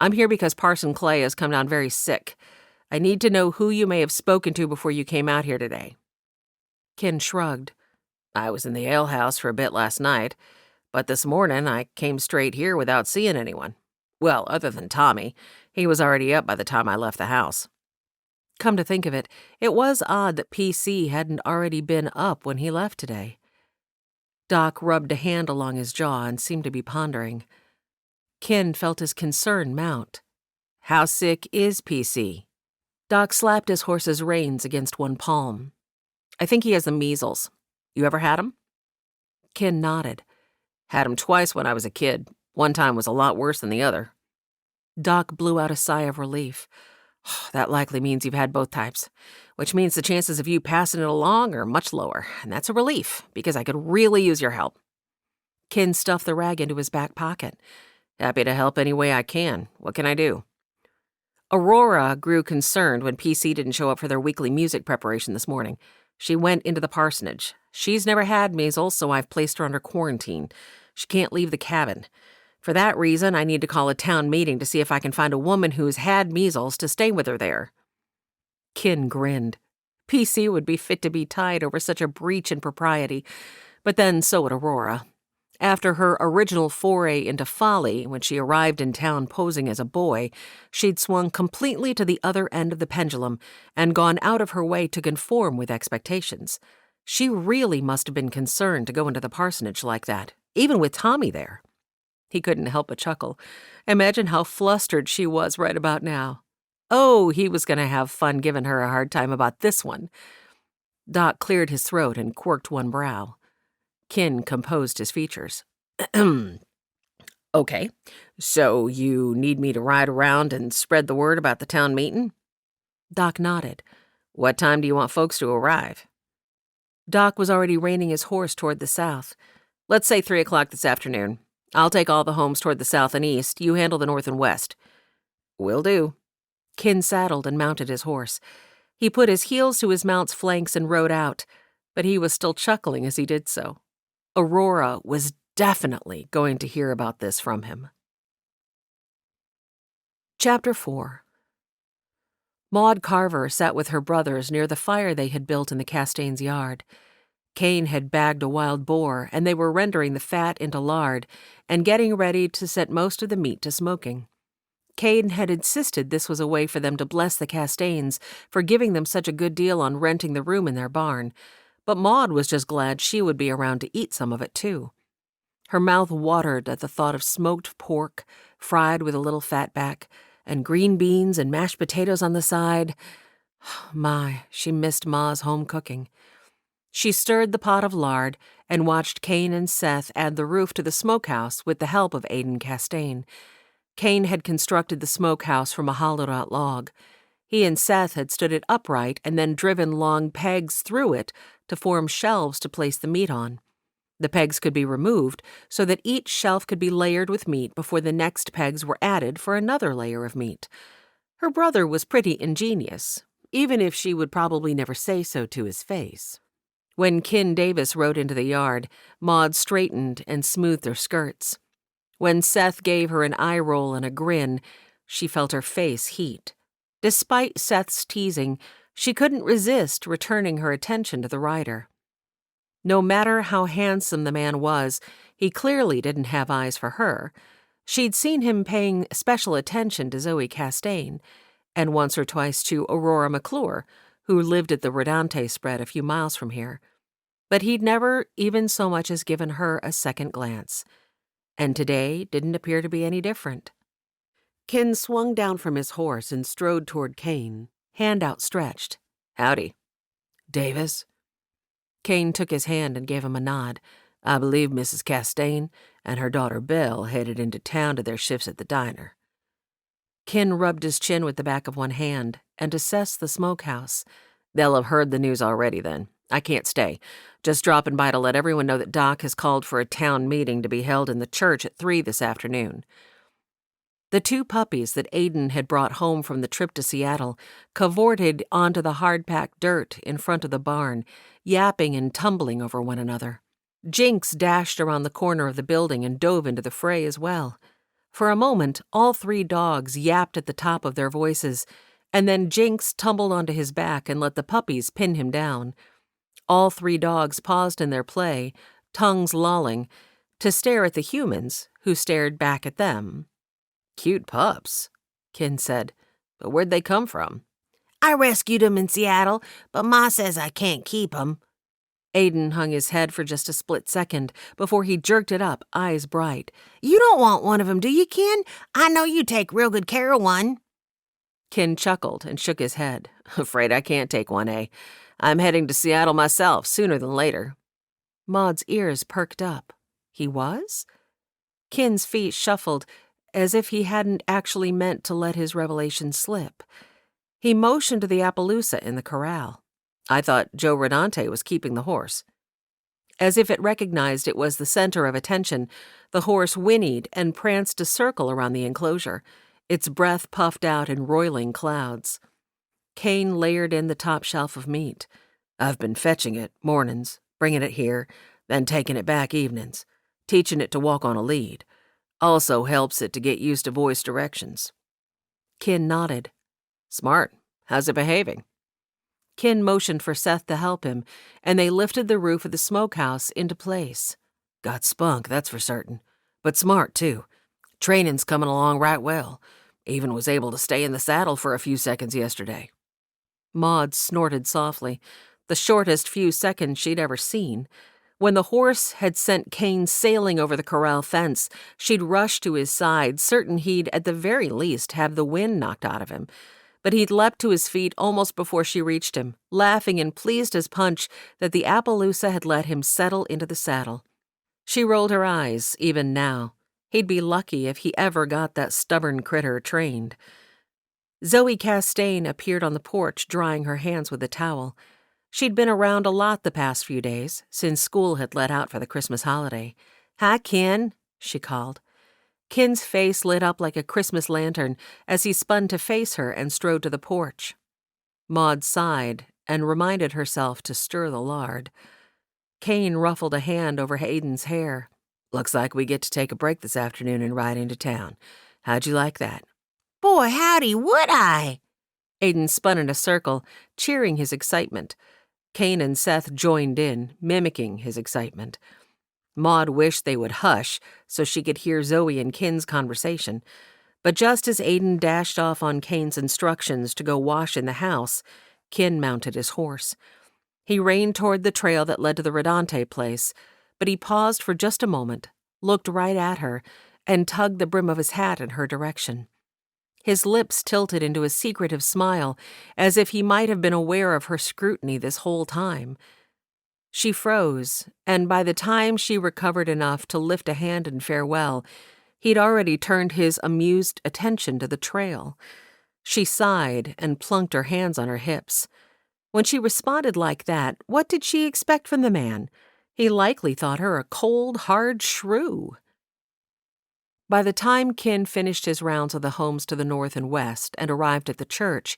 "I'm here because Parson Clay has come down very sick. I need to know who you may have spoken to before you came out here today." Ken shrugged. "I was in the alehouse for a bit last night, but this morning I came straight here without seeing anyone. Well, other than Tommy. He was already up by the time I left the house." Come to think of it, it was odd that PC hadn't already been up when he left today. Doc rubbed a hand along his jaw and seemed to be pondering. Ken felt his concern mount. "How sick is PC?" Doc slapped his horse's reins against one palm. "I think he has the measles. You ever had 'em?" Ken nodded. "Had 'em twice when I was a kid. One time was a lot worse than the other." Doc blew out a sigh of relief. "That likely means you've had both types, which means the chances of you passing it along are much lower, and that's a relief, because I could really use your help." Ken stuffed the rag into his back pocket. "Happy to help any way I can. What can I do?" Aurora grew concerned when PC didn't show up for their weekly music preparation this morning. She went into the parsonage. She's never had measles, so I've placed her under quarantine. She can't leave the cabin. For that reason, I need to call a town meeting to see if I can find a woman who's had measles to stay with her there. Ken grinned. PC would be fit to be tied over such a breach in propriety, but then so would Aurora. After her original foray into folly, when she arrived in town posing as a boy, she'd swung completely to the other end of the pendulum and gone out of her way to conform with expectations. She really must have been concerned to go into the parsonage like that, even with Tommy there. He couldn't help but chuckle. Imagine how flustered she was right about now. Oh, he was going to have fun giving her a hard time about this one. Doc cleared his throat and quirked one brow. Ken composed his features. "Okay, so you need me to ride around and spread the word about the town meeting?" Doc nodded. "What time do you want folks to arrive?" Doc was already reining his horse toward the south. "Let's say 3 o'clock this afternoon. I'll take all the homes toward the south and east. You handle the north and west." "Will do." Ken saddled and mounted his horse. He put his heels to his mount's flanks and rode out, but he was still chuckling as he did so. Aurora was definitely going to hear about this from him. Chapter 4. Maud Carver sat with her brothers near the fire they had built in the Castains' yard. Cain had bagged a wild boar, and they were rendering the fat into lard and getting ready to set most of the meat to smoking. Cain had insisted this was a way for them to bless the Castains for giving them such a good deal on renting the room in their barn, but Maud was just glad she would be around to eat some of it, too. Her mouth watered at the thought of smoked pork, fried with a little fatback, and green beans and mashed potatoes on the side. My, she missed Ma's home cooking. She stirred the pot of lard and watched Cain and Seth add the roof to the smokehouse with the help of Aidan Castain. Cain had constructed the smokehouse from a hollowed-out log. He and Seth had stood it upright and then driven long pegs through it to form shelves to place the meat on. The pegs could be removed so that each shelf could be layered with meat before the next pegs were added for another layer of meat. Her brother was pretty ingenious, even if she would probably never say so to his face. When Ken Davis rode into the yard, Maud straightened and smoothed her skirts. When Seth gave her an eye roll and a grin, she felt her face heat. Despite Seth's teasing, she couldn't resist returning her attention to the rider. No matter how handsome the man was, he clearly didn't have eyes for her. She'd seen him paying special attention to Zoe Castain, and once or twice to Aurora McClure, who lived at the Rodante spread a few miles from here. But he'd never even so much as given her a second glance. And today didn't appear to be any different. Ken swung down from his horse and strode toward Cain, hand outstretched. "Howdy." "Davis?" Cain took his hand and gave him a nod. "I believe Mrs. Castain and her daughter Belle headed into town to their shifts at the diner." Ken rubbed his chin with the back of one hand and assessed the smokehouse. They'll have heard the news already then. I can't stay. Just dropping by to let everyone know that Doc has called for a town meeting to be held in the church at 3 this afternoon. The 2 puppies that Aiden had brought home from the trip to Seattle cavorted onto the hard-packed dirt in front of the barn, yapping and tumbling over one another. Jinx dashed around the corner of the building and dove into the fray as well. For a moment, all 3 dogs yapped at the top of their voices, and then Jinx tumbled onto his back and let the puppies pin him down. All 3 dogs paused in their play, tongues lolling, to stare at the humans, who stared back at them. "Cute pups," Ken said, "but where'd they come from?" I rescued 'em in Seattle, but Ma says I can't keep 'em. Aiden hung his head for just a split second before he jerked it up, eyes bright. You don't want one of 'em, do you, Ken? I know you take real good care of one. Ken chuckled and shook his head. "Afraid I can't take one, eh? I'm heading to Seattle myself, sooner than later." Maud's ears perked up. He was? Ken's feet shuffled, as if he hadn't actually meant to let his revelation slip. He motioned to the Appaloosa in the corral. "I thought Joe Redante was keeping the horse." As if it recognized it was the center of attention, the horse whinnied and pranced a circle around the enclosure, its breath puffed out in roiling clouds. Kane layered in the top shelf of meat. "I've been fetching it mornings, bringing it here, then taking it back evenings, teaching it to walk on a lead. Also helps it to get used to voice directions." Ken nodded. "Smart. How's it behaving?" Ken motioned for Seth to help him, and they lifted the roof of the smokehouse into place. "Got spunk, that's for certain. But smart, too. Training's coming along right well. Even was able to stay in the saddle for a few seconds yesterday." Maud snorted softly, the shortest few seconds she'd ever seen. When the horse had sent Kane sailing over the corral fence, she'd rushed to his side, certain he'd at the very least have the wind knocked out of him. But he'd leapt to his feet almost before she reached him, laughing and pleased as punch that the Appaloosa had let him settle into the saddle. She rolled her eyes, even now. He'd be lucky if he ever got that stubborn critter trained. Zoe Castaigne appeared on the porch, drying her hands with a towel. She'd been around a lot the past few days, since school had let out for the Christmas holiday. "Hi, Ken," she called. Ken's face lit up like a Christmas lantern as he spun to face her and strode to the porch. Maud sighed and reminded herself to stir the lard. Kane ruffled a hand over Hayden's hair. "Looks like we get to take a break this afternoon and ride into town. How'd you like that?" Boy, howdy would I! Aiden spun in a circle, cheering his excitement. Kane and Seth joined in, mimicking his excitement. Maud wished they would hush so she could hear Zoe and Ken's conversation, but just as Aiden dashed off on Kane's instructions to go wash in the house, Ken mounted his horse. He reined toward the trail that led to the Redante place, but he paused for just a moment, looked right at her, and tugged the brim of his hat in her direction. His lips tilted into a secretive smile, as if he might have been aware of her scrutiny this whole time. She froze, and by the time she recovered enough to lift a hand in farewell, he'd already turned his amused attention to the trail. She sighed and plunked her hands on her hips. When she responded like that, what did she expect from the man? He likely thought her a cold, hard shrew. By the time Ken finished his rounds of the homes to the north and west and arrived at the church,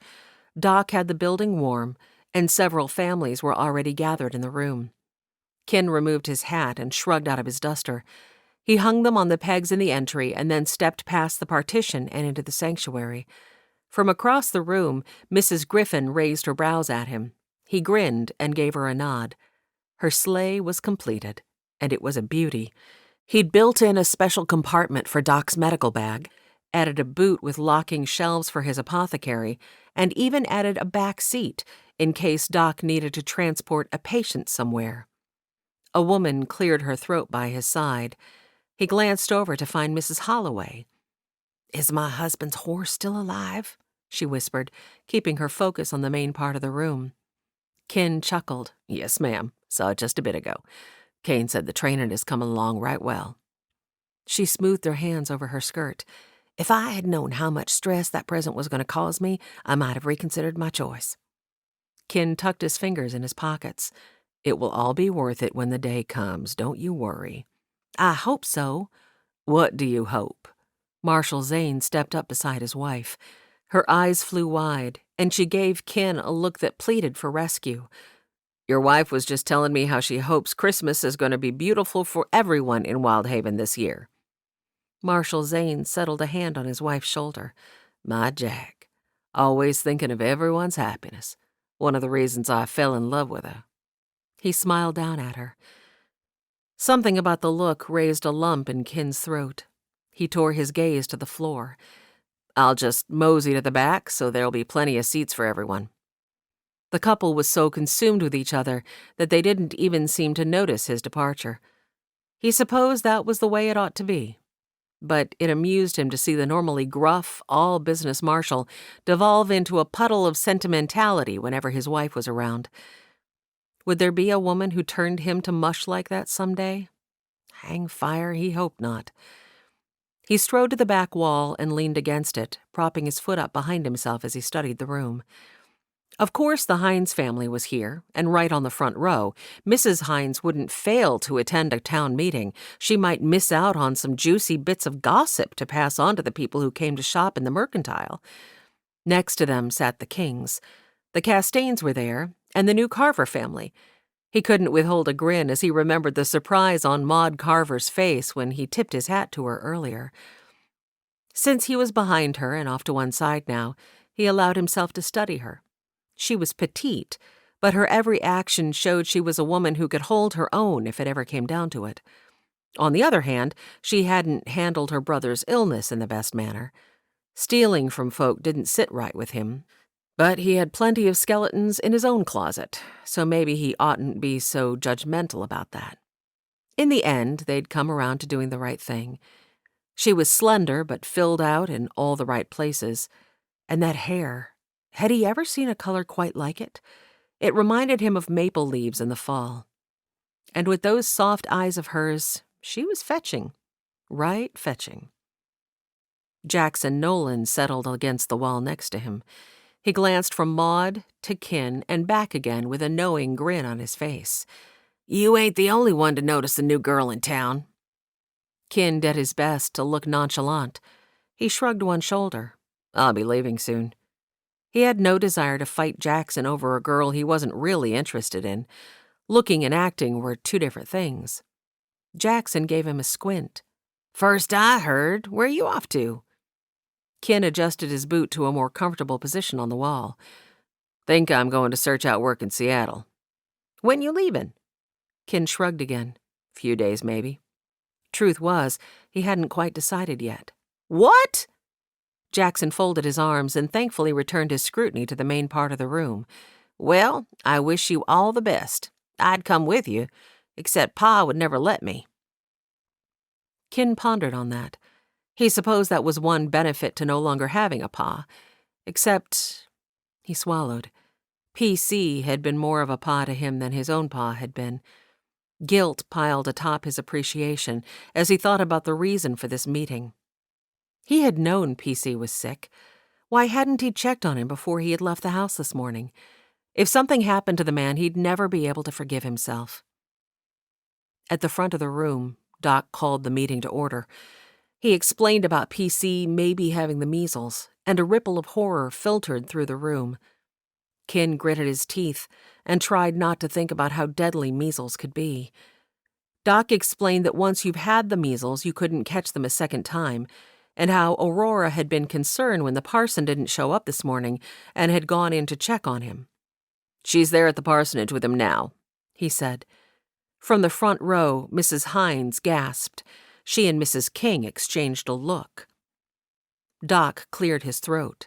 Doc had the building warm, and several families were already gathered in the room. Ken removed his hat and shrugged out of his duster. He hung them on the pegs in the entry and then stepped past the partition and into the sanctuary. From across the room, Mrs. Griffin raised her brows at him. He grinned and gave her a nod. Her sleigh was completed, and it was a beauty. He'd built in a special compartment for Doc's medical bag, added a boot with locking shelves for his apothecary, and even added a back seat in case Doc needed to transport a patient somewhere. A woman cleared her throat by his side. He glanced over to find Mrs. Holloway. "Is my husband's horse still alive?" she whispered, keeping her focus on the main part of the room. Ken chuckled. "Yes, ma'am. Saw it just a bit ago. Kane said the training is coming along right well." She smoothed her hands over her skirt. If I had known how much stress that present was going to cause me, I might have reconsidered my choice." Kin tucked his fingers in his pockets. "It will all be worth it when the day comes, don't you worry." "I hope so." "What do you hope?" Marshal Zane stepped up beside his wife. Her eyes flew wide, and she gave Kin a look that pleaded for rescue. "Your wife was just telling me how she hopes Christmas is going to be beautiful for everyone in Wyldhaven this year." Marshal Zane settled a hand on his wife's shoulder. "My Jack, always thinking of everyone's happiness. One of the reasons I fell in love with her." He smiled down at her. Something about the look raised a lump in Kin's throat. He tore his gaze to the floor. "I'll just mosey to the back so there'll be plenty of seats for everyone." The couple was so consumed with each other that they didn't even seem to notice his departure. He supposed that was the way it ought to be. But it amused him to see the normally gruff, all-business Marshal devolve into a puddle of sentimentality whenever his wife was around. Would there be a woman who turned him to mush like that someday? Hang fire, he hoped not. He strode to the back wall and leaned against it, propping his foot up behind himself as he studied the room. Of course the Hines family was here, and right on the front row. Mrs. Hines wouldn't fail to attend a town meeting. She might miss out on some juicy bits of gossip to pass on to the people who came to shop in the mercantile. Next to them sat the Kings. The Castains were there, and the new Carver family. He couldn't withhold a grin as he remembered the surprise on Maud Carver's face when he tipped his hat to her earlier. Since he was behind her and off to one side now, he allowed himself to study her. She was petite, but her every action showed she was a woman who could hold her own if it ever came down to it. On the other hand, she hadn't handled her brother's illness in the best manner. Stealing from folk didn't sit right with him, but he had plenty of skeletons in his own closet, so maybe he oughtn't be so judgmental about that. In the end, they'd come around to doing the right thing. She was slender but filled out in all the right places, and that hair. Had he ever seen a color quite like it? It reminded him of maple leaves in the fall. And with those soft eyes of hers, she was fetching. Right fetching. Jackson Nolan settled against the wall next to him. He glanced from Maud to Kin and back again with a knowing grin on his face. "You ain't the only one to notice the new girl in town." Kin did his best to look nonchalant. He shrugged one shoulder. "I'll be leaving soon." He had no desire to fight Jackson over a girl he wasn't really interested in. Looking and acting were two different things. Jackson gave him a squint. "First I heard, where you off to?" Kin adjusted his boot to a more comfortable position on the wall. "Think I'm going to search out work in Seattle." "When you leavin'?" Kin shrugged again. "Few days, maybe." Truth was, he hadn't quite decided yet. "What?" Jackson folded his arms and thankfully returned his scrutiny to the main part of the room. "Well, I wish you all the best. I'd come with you, except Pa would never let me." Kin pondered on that. He supposed that was one benefit to no longer having a Pa. Except, he swallowed. PC had been more of a Pa to him than his own Pa had been. Guilt piled atop his appreciation as he thought about the reason for this meeting. He had known PC was sick. Why hadn't he checked on him before he had left the house this morning? If something happened to the man, he'd never be able to forgive himself. At the front of the room, Doc called the meeting to order. He explained about PC maybe having the measles, and a ripple of horror filtered through the room. Kin gritted his teeth and tried not to think about how deadly measles could be. Doc explained that once you've had the measles, you couldn't catch them a second time, and how Aurora had been concerned when the parson didn't show up this morning and had gone in to check on him. "She's there at the parsonage with him now," he said. From the front row, Mrs. Hines gasped. She and Mrs. King exchanged a look. Doc cleared his throat.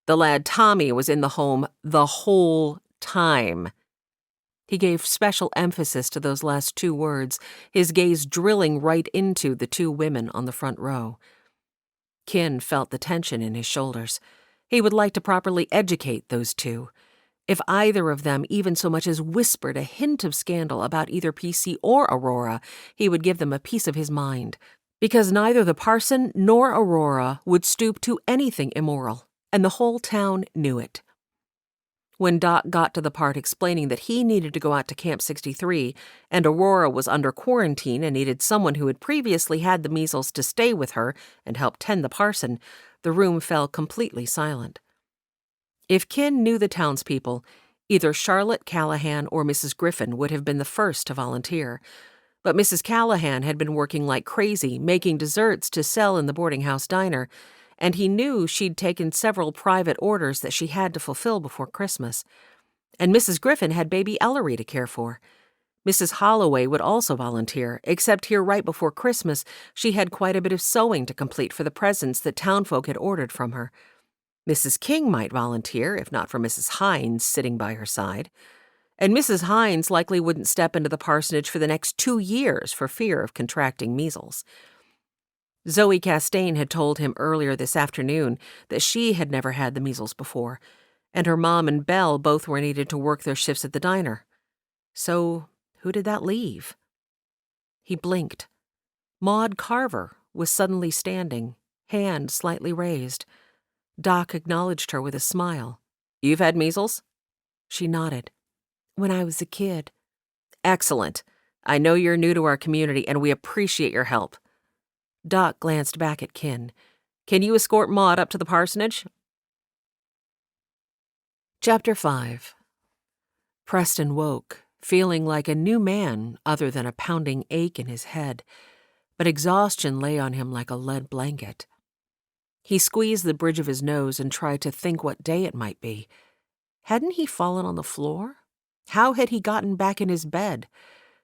"The lad Tommy was in the home the whole time." He gave special emphasis to those last two words, his gaze drilling right into the two women on the front row. Kin felt the tension in his shoulders. He would like to properly educate those two. If either of them even so much as whispered a hint of scandal about either PC or Aurora, he would give them a piece of his mind. because neither the parson nor Aurora would stoop to anything immoral, and the whole town knew it. When Doc got to the part explaining that he needed to go out to Camp 63 and Aurora was under quarantine and needed someone who had previously had the measles to stay with her and help tend the parson, the room fell completely silent. If Kin knew the townspeople, either Charlotte Callahan or Mrs. Griffin would have been the first to volunteer. But Mrs. Callahan had been working like crazy, making desserts to sell in the boarding house diner, and he knew she'd taken several private orders that she had to fulfill before Christmas. And Mrs. Griffin had baby Ellery to care for. Mrs. Holloway would also volunteer, except here right before Christmas she had quite a bit of sewing to complete for the presents that townfolk had ordered from her. Mrs. King might volunteer, if not for Mrs. Hines sitting by her side. And Mrs. Hines likely wouldn't step into the parsonage for the next 2 years for fear of contracting measles. Zoe Castaigne had told him earlier this afternoon that she had never had the measles before, and her mom and Belle both were needed to work their shifts at the diner. So, who did that leave? He blinked. Maud Carver was suddenly standing, hand slightly raised. Doc acknowledged her with a smile. "You've had measles?" She nodded. When I was a kid. "Excellent. I know you're new to our community, and we appreciate your help." Doc glanced back at Kin. "Can you escort Maud up to the parsonage?" Chapter 5. Preston woke, feeling like a new man other than a pounding ache in his head, but exhaustion lay on him like a lead blanket. He squeezed the bridge of his nose and tried to think what day it might be. Hadn't he fallen on the floor? How had he gotten back in his bed?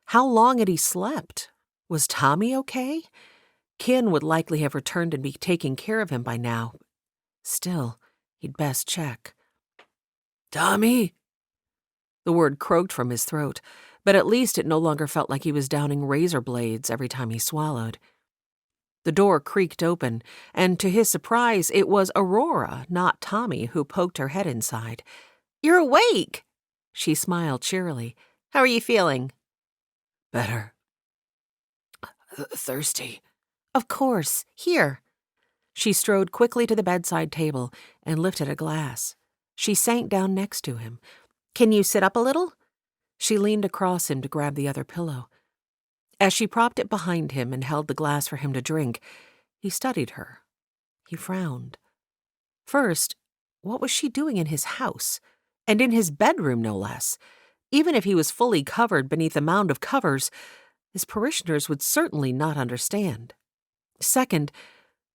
How long had he slept? Was Tommy okay? Kin would likely have returned and be taking care of him by now. Still, he'd best check. "Tommy?" The word croaked from his throat, but at least it no longer felt like he was downing razor blades every time he swallowed. The door creaked open, and to his surprise, it was Aurora, not Tommy, who poked her head inside. "You're awake!" She smiled cheerily. "How are you feeling?" "Better. Thirsty." "Of course. Here." She strode quickly to the bedside table and lifted a glass. She sank down next to him. "Can you sit up a little?" She leaned across him to grab the other pillow. As she propped it behind him and held the glass for him to drink, he studied her. He frowned. First, what was she doing in his house? And in his bedroom, no less. Even if he was fully covered beneath a mound of covers, his parishioners would certainly not understand. Second,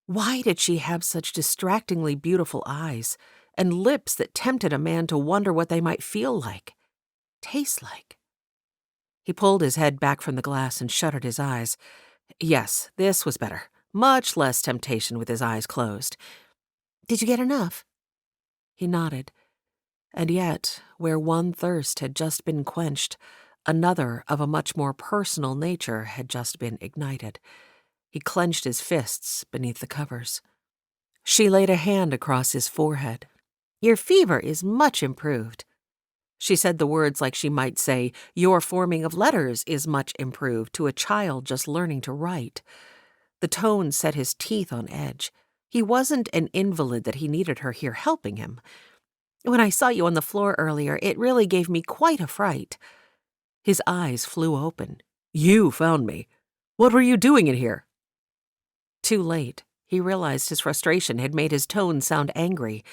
why did she have such distractingly beautiful eyes and lips that tempted a man to wonder what they might feel like, taste like? He pulled his head back from the glass and shuttered his eyes. Yes, this was better. Much less temptation with his eyes closed. "Did you get enough?" He nodded. And yet, where one thirst had just been quenched, another of a much more personal nature had just been ignited. He clenched his fists beneath the covers. She laid a hand across his forehead. "Your fever is much improved." She said the words like she might say, "Your forming of letters is much improved," to a child just learning to write. The tone set his teeth on edge. He wasn't an invalid that he needed her here helping him. "When I saw you on the floor earlier, it really gave me quite a fright." His eyes flew open. "You found me. What were you doing in here?" Too late, he realized his frustration had made his tone sound angry.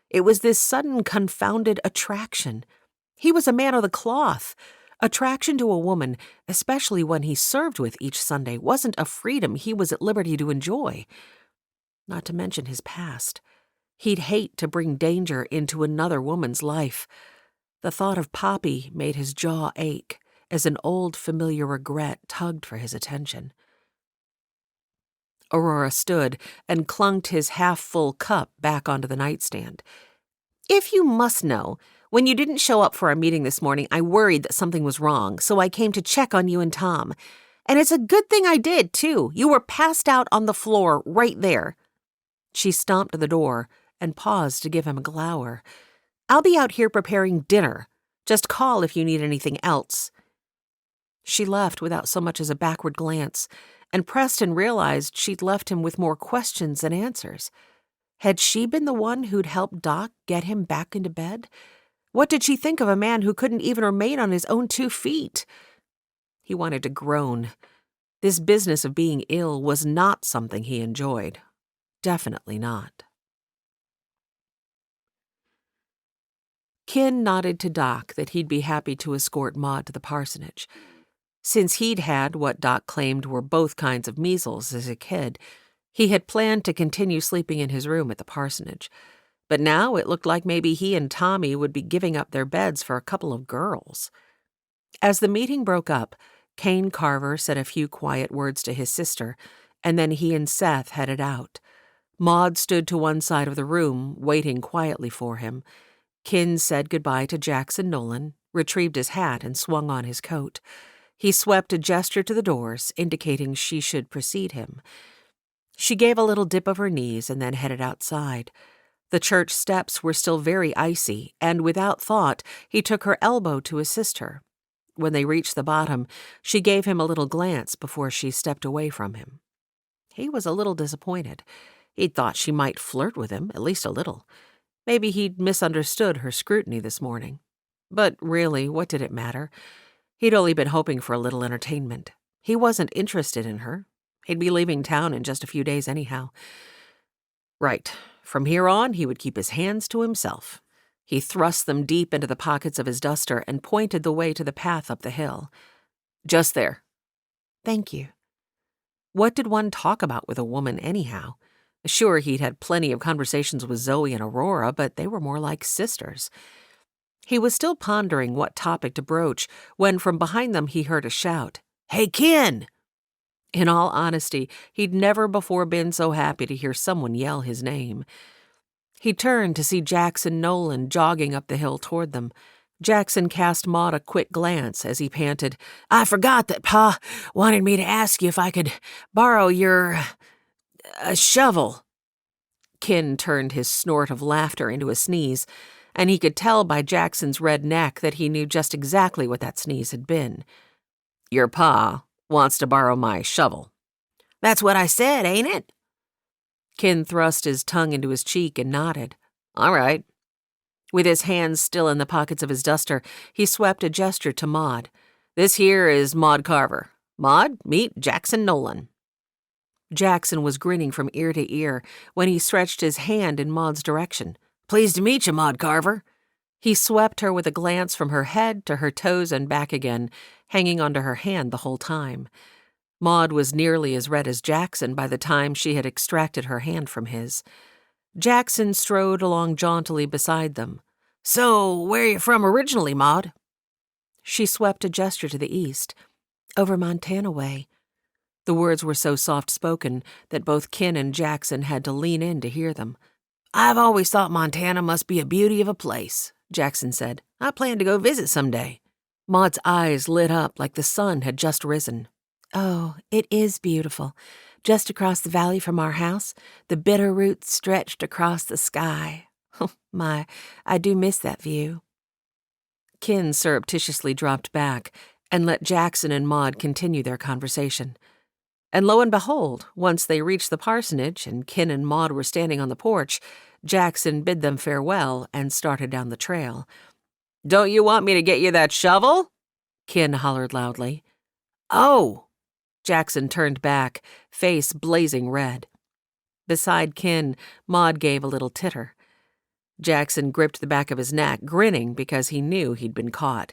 It was this sudden confounded attraction. He was a man of the cloth. Attraction to a woman, especially one he served with each Sunday, wasn't a freedom he was at liberty to enjoy. Not to mention his past. He'd hate to bring danger into another woman's life. The thought of Poppy made his jaw ache as an old familiar regret tugged for his attention. Aurora stood and clunked his half-full cup back onto the nightstand. "If you must know, when you didn't show up for our meeting this morning, I worried that something was wrong, so I came to check on you and Tom. And it's a good thing I did, too. You were passed out on the floor right there." She stomped to the door and paused to give him a glower. "I'll be out here preparing dinner. Just call if you need anything else." She left without so much as a backward glance, and Preston realized she'd left him with more questions than answers. Had she been the one who'd helped Doc get him back into bed? What did she think of a man who couldn't even remain on his own 2 feet? He wanted to groan. This business of being ill was not something he enjoyed. Definitely not. Kin nodded to Doc that he'd be happy to escort Maud to the parsonage. Since he'd had what Doc claimed were both kinds of measles as a kid, he had planned to continue sleeping in his room at the parsonage. But now it looked like maybe he and Tommy would be giving up their beds for a couple of girls. As the meeting broke up, Cain Carver said a few quiet words to his sister, and then he and Seth headed out. Maud stood to one side of the room, waiting quietly for him. Kin said goodbye to Jackson Nolan, retrieved his hat, and swung on his coat. He swept a gesture to the doors, indicating she should precede him. She gave a little dip of her knees and then headed outside. The church steps were still very icy, and without thought, he took her elbow to assist her. When they reached the bottom, she gave him a little glance before she stepped away from him. He was a little disappointed. He'd thought she might flirt with him, at least a little. Maybe he'd misunderstood her scrutiny this morning. But really, what did it matter? He'd only been hoping for a little entertainment. He wasn't interested in her. He'd be leaving town in just a few days anyhow. Right. From here on, he would keep his hands to himself. He thrust them deep into the pockets of his duster and pointed the way to the path up the hill. Just there. Thank you. What did one talk about with a woman anyhow? Sure, he'd had plenty of conversations with Zoe and Aurora, but they were more like sisters. He was still pondering what topic to broach when from behind them he heard a shout. "Hey, Kin!" In all honesty, he'd never before been so happy to hear someone yell his name. He turned to see Jackson Nolan jogging up the hill toward them. Jackson cast Maud a quick glance as he panted, "I forgot that Pa wanted me to ask you if I could borrow your shovel." Kin turned his snort of laughter into a sneeze, and he could tell by Jackson's red neck that he knew just exactly what that sneeze had been. "Your Pa wants to borrow my shovel." "That's what I said, ain't it?" Kin thrust his tongue into his cheek and nodded. "All right." With his hands still in the pockets of his duster, he swept a gesture to Maud. "This here is Maud Carver. Maud, meet Jackson Nolan." Jackson was grinning from ear to ear when he stretched his hand in Maud's direction. "Pleased to meet you, Maud Carver." He swept her with a glance from her head to her toes and back again, hanging onto her hand the whole time. Maud was nearly as red as Jackson by the time she had extracted her hand from his. Jackson strode along jauntily beside them. "So, where are you from originally, Maud?" She swept a gesture to the east. "Over Montana way." The words were so soft-spoken that both Kin and Jackson had to lean in to hear them. "I've always thought Montana must be a beauty of a place," Jackson said. "I plan to go visit someday." Maud's eyes lit up like the sun had just risen. "Oh, it is beautiful. Just across the valley from our house, the bitter roots stretched across the sky. Oh, my, I do miss that view." Kin surreptitiously dropped back and let Jackson and Maud continue their conversation. And lo and behold, once they reached the parsonage and Kin and Maud were standing on the porch, Jackson bid them farewell and started down the trail. "Don't you want me to get you that shovel?" Kin hollered loudly. "Oh!" Jackson turned back, face blazing red. Beside Kin, Maud gave a little titter. Jackson gripped the back of his neck, grinning because he knew he'd been caught.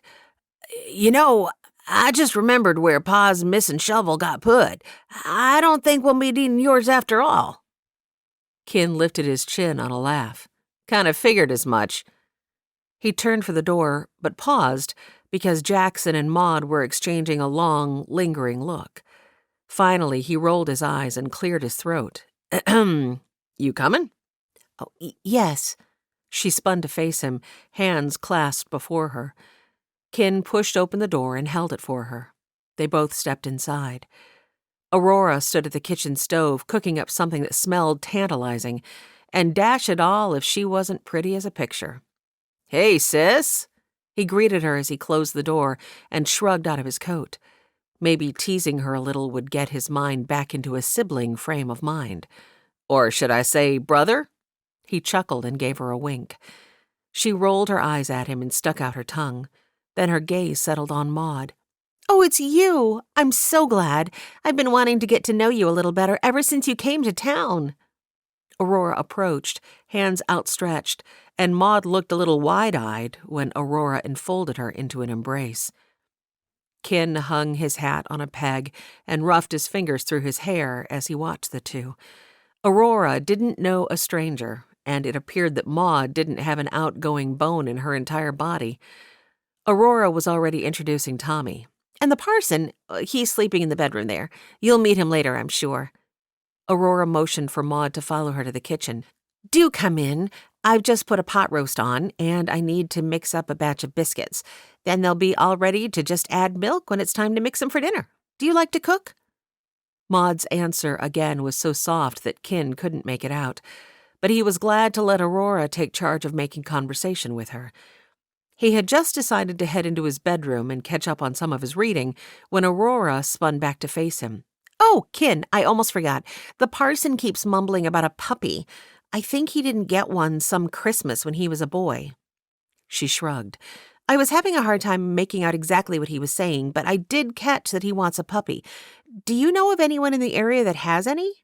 "You know, I just remembered where Pa's missing shovel got put. I don't think we'll be needing yours after all." Kin lifted his chin on a laugh. "Kind of figured as much." He turned for the door, but paused because Jackson and Maud were exchanging a long, lingering look. Finally, he rolled his eyes and cleared his throat. "You coming?" "Oh, yes." She spun to face him, hands clasped before her. Kin pushed open the door and held it for her. They both stepped inside. Aurora stood at the kitchen stove, cooking up something that smelled tantalizing, and dash it all if she wasn't pretty as a picture. "Hey, sis!" He greeted her as he closed the door and shrugged out of his coat. Maybe teasing her a little would get his mind back into a sibling frame of mind. Or should I say brother? He chuckled and gave her a wink. She rolled her eyes at him and stuck out her tongue. Then her gaze settled on Maud. "Oh, it's you! I'm so glad. I've been wanting to get to know you a little better ever since you came to town." Aurora approached, hands outstretched, and Maud looked a little wide-eyed when Aurora enfolded her into an embrace. Kin hung his hat on a peg and roughed his fingers through his hair as he watched the two. Aurora didn't know a stranger, and it appeared that Maud didn't have an outgoing bone in her entire body. Aurora was already introducing Tommy. "And the parson, he's sleeping in the bedroom there. You'll meet him later, I'm sure." Aurora motioned for Maud to follow her to the kitchen. "Do come in. I've just put a pot roast on, and I need to mix up a batch of biscuits. Then they'll be all ready to just add milk when it's time to mix them for dinner. Do you like to cook?" Maud's answer again was so soft that Kin couldn't make it out, but he was glad to let Aurora take charge of making conversation with her. He had just decided to head into his bedroom and catch up on some of his reading when Aurora spun back to face him. "Oh, Kin, I almost forgot. The parson keeps mumbling about a puppy. I think he didn't get one some Christmas when he was a boy." She shrugged. "I was having a hard time making out exactly what he was saying, but I did catch that he wants a puppy. Do you know of anyone in the area that has any?"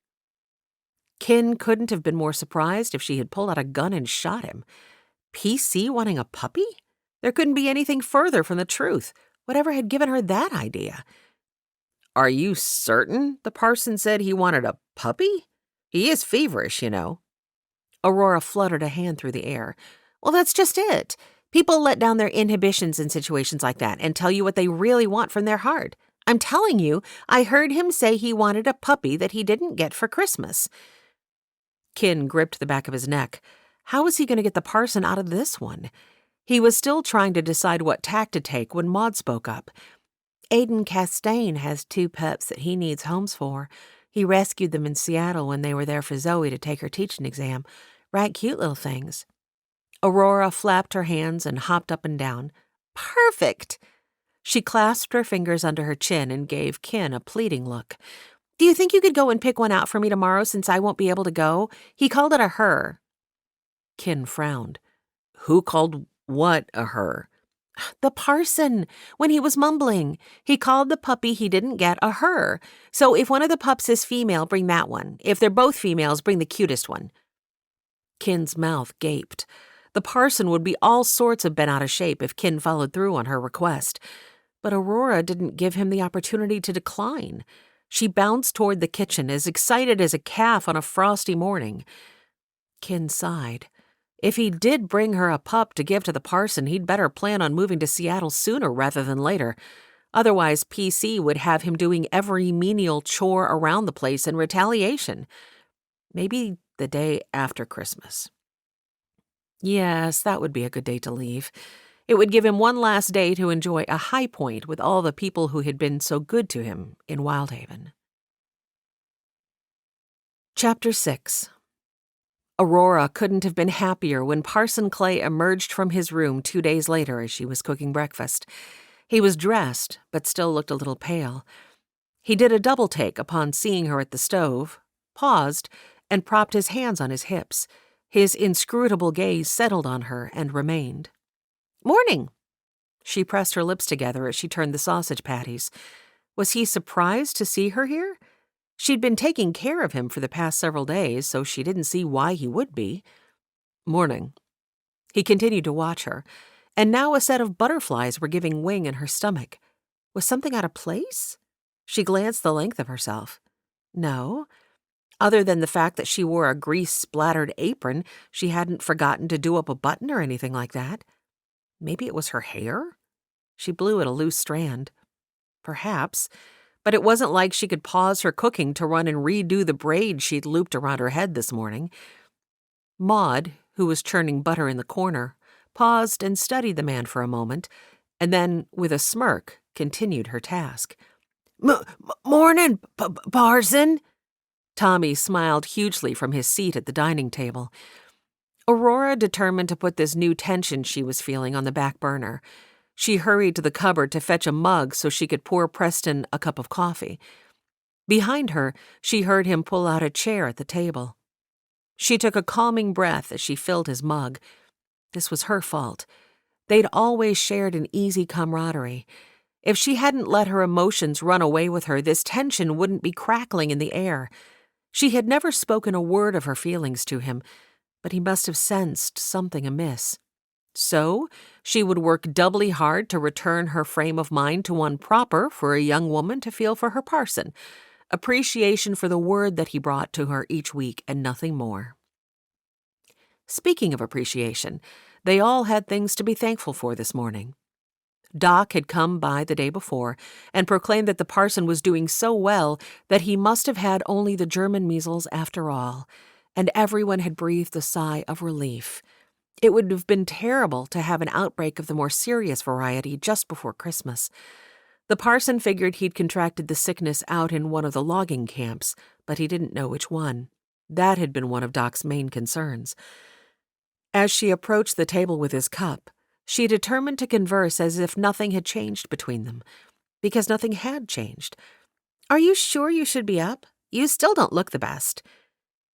Kin couldn't have been more surprised if she had pulled out a gun and shot him. PC wanting a puppy? There couldn't be anything further from the truth. Whatever had given her that idea? "Are you certain the parson said he wanted a puppy? He is feverish, you know." Aurora fluttered a hand through the air. "Well, that's just it. People let down their inhibitions in situations like that and tell you what they really want from their heart. I'm telling you, I heard him say he wanted a puppy that he didn't get for Christmas." Kin gripped the back of his neck. How was he going to get the parson out of this one? He was still trying to decide what tack to take when Maud spoke up. "Aiden Castaigne has 2 pups that he needs homes for. He rescued them in Seattle when they were there for Zoe to take her teaching exam. Right cute little things." Aurora flapped her hands and hopped up and down. "Perfect!" She clasped her fingers under her chin and gave Kin a pleading look. "Do you think you could go and pick one out for me tomorrow since I won't be able to go? He called it a her." Kin frowned. "Who called what a her?" "The parson. When he was mumbling, he called the puppy he didn't get a her. So if one of the pups is female, bring that one. If they're both females, bring the cutest one." Kin's mouth gaped. The parson would be all sorts of bent out of shape if Kin followed through on her request. But Aurora didn't give him the opportunity to decline. She bounced toward the kitchen, as excited as a calf on a frosty morning. Kin sighed. If he did bring her a pup to give to the parson, he'd better plan on moving to Seattle sooner rather than later. Otherwise, PC would have him doing every menial chore around the place in retaliation. Maybe the day after Christmas. Yes, that would be a good day to leave. It would give him one last day to enjoy a high point with all the people who had been so good to him in Wyldhaven. Chapter 6. Aurora couldn't have been happier when Parson Clay emerged from his room 2 days later as she was cooking breakfast. He was dressed, but still looked a little pale. He did a double take upon seeing her at the stove, paused, and propped his hands on his hips. His inscrutable gaze settled on her and remained. "Morning." She pressed her lips together as she turned the sausage patties. Was he surprised to see her here? She'd been taking care of him for the past several days, so she didn't see why he would be. "Morning." He continued to watch her, and now a set of butterflies were giving wing in her stomach. Was something out of place? She glanced the length of herself. No. Other than the fact that she wore a grease-splattered apron, she hadn't forgotten to do up a button or anything like that. Maybe it was her hair? She blew at a loose strand. Perhaps. But it wasn't like she could pause her cooking to run and redo the braid she'd looped around her head this morning. Maud, who was churning butter in the corner, paused and studied the man for a moment, and then, with a smirk, continued her task. Morning, Parson." Tommy smiled hugely from his seat at the dining table. Aurora determined to put this new tension she was feeling on the back burner. She hurried to the cupboard to fetch a mug so she could pour Preston a cup of coffee. Behind her, she heard him pull out a chair at the table. She took a calming breath as she filled his mug. This was her fault. They'd always shared an easy camaraderie. If she hadn't let her emotions run away with her, this tension wouldn't be crackling in the air. She had never spoken a word of her feelings to him, but he must have sensed something amiss. So, she would work doubly hard to return her frame of mind to one proper for a young woman to feel for her parson, appreciation for the word that he brought to her each week and nothing more. Speaking of appreciation, they all had things to be thankful for this morning. Doc had come by the day before and proclaimed that the parson was doing so well that he must have had only the German measles after all, and everyone had breathed a sigh of relief. It would have been terrible to have an outbreak of the more serious variety just before Christmas. The parson figured he'd contracted the sickness out in one of the logging camps, but he didn't know which one. That had been one of Doc's main concerns. As she approached the table with his cup, she determined to converse as if nothing had changed between them, because nothing had changed. "Are you sure you should be up? You still don't look the best."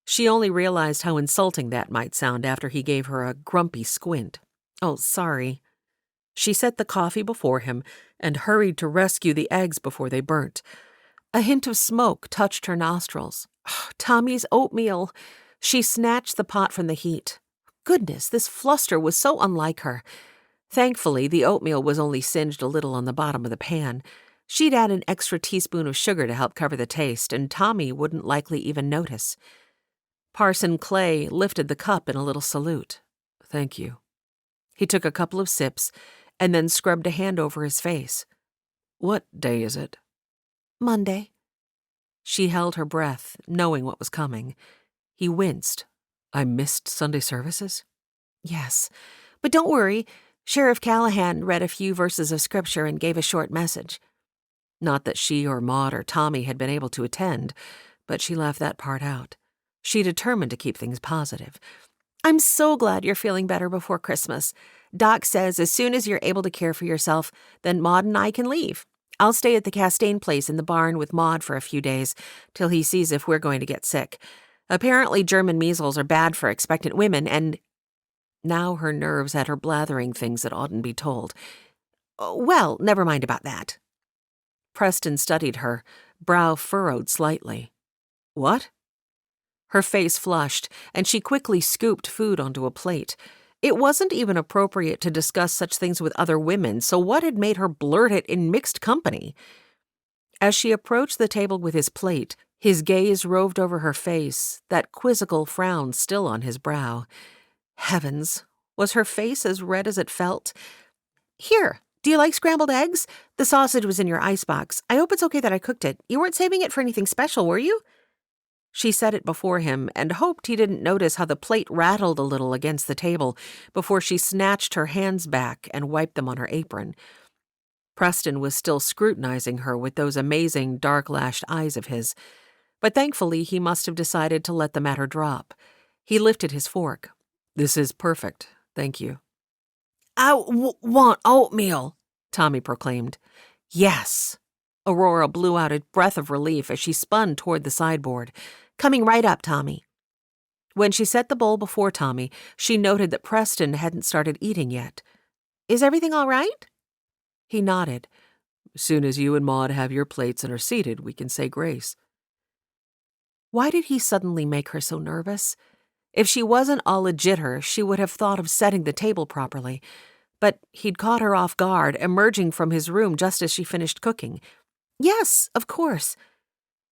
She only realized how insulting that might sound after he gave her a grumpy squint. "Oh, sorry." She set the coffee before him and hurried to rescue the eggs before they burnt. A hint of smoke touched her nostrils. Tommy's oatmeal! She snatched the pot from the heat. Goodness, this fluster was so unlike her. Thankfully, the oatmeal was only singed a little on the bottom of the pan. She'd add an extra teaspoon of sugar to help cover the taste, and Tommy wouldn't likely even notice. Parson Clay lifted the cup in a little salute. "Thank you." He took a couple of sips and then scrubbed a hand over his face. "What day is it?" "Monday." She held her breath, knowing what was coming. He winced. "I missed Sunday services?" "Yes, but don't worry. Sheriff Callahan read a few verses of scripture and gave a short message." Not that she or Maud or Tommy had been able to attend, but she left that part out. She determined to keep things positive. "I'm so glad you're feeling better before Christmas. Doc says as soon as you're able to care for yourself, then Maud and I can leave. I'll stay at the Castaigne place in the barn with Maud for a few days, till he sees if we're going to get sick. Apparently German measles are bad for expectant women, and—" Now her nerves had her blathering things that oughtn't be told. "Well, never mind about that." Preston studied her, brow furrowed slightly. "What?" Her face flushed, and she quickly scooped food onto a plate. It wasn't even appropriate to discuss such things with other women, so what had made her blurt it in mixed company? As she approached the table with his plate, his gaze roved over her face, that quizzical frown still on his brow. Heavens, was her face as red as it felt? "Here, do you like scrambled eggs? The sausage was in your icebox. I hope it's okay that I cooked it. You weren't saving it for anything special, were you?" She set it before him and hoped he didn't notice how the plate rattled a little against the table before she snatched her hands back and wiped them on her apron. Preston was still scrutinizing her with those amazing dark-lashed eyes of his, but thankfully he must have decided to let the matter drop. He lifted his fork. "This is perfect, thank you." "I want oatmeal," Tommy proclaimed. "Yes." Aurora blew out a breath of relief as she spun toward the sideboard. "Coming right up, Tommy." When she set the bowl before Tommy, she noted that Preston hadn't started eating yet. "Is everything all right?" He nodded. "As soon as you and Maud have your plates and are seated, we can say grace." Why did he suddenly make her so nervous? If she wasn't all a jitter, she would have thought of setting the table properly. But he'd caught her off guard, emerging from his room just as she finished cooking. "Yes, of course."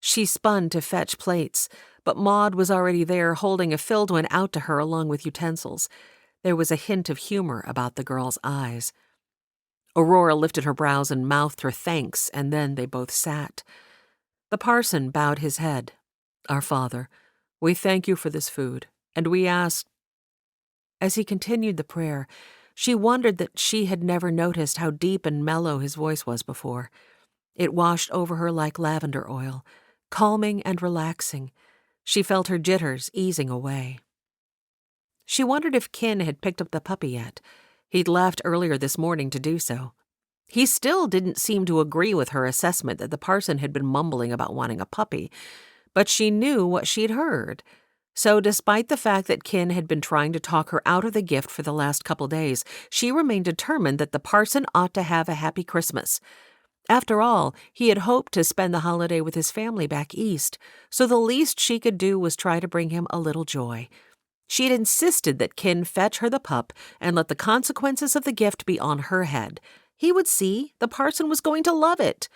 She spun to fetch plates, but Maud was already there holding a filled one out to her along with utensils. There was a hint of humor about the girl's eyes. Aurora lifted her brows and mouthed her thanks, and then they both sat. The parson bowed his head. "Our Father, we thank you for this food, and we ask—" As he continued the prayer, she wondered that she had never noticed how deep and mellow his voice was before. It washed over her like lavender oil, calming and relaxing. She felt her jitters easing away. She wondered if Kin had picked up the puppy yet. He'd left earlier this morning to do so, He still didn't seem to agree with her assessment that the parson had been mumbling about wanting a puppy, but she knew what she'd heard. So despite the fact that Ken had been trying to talk her out of the gift for the last couple days, she remained determined that the parson ought to have a happy Christmas. After all, he had hoped to spend the holiday with his family back east, so the least she could do was try to bring him a little joy. She had insisted that Ken fetch her the pup and let the consequences of the gift be on her head. He would see. The parson was going to love it.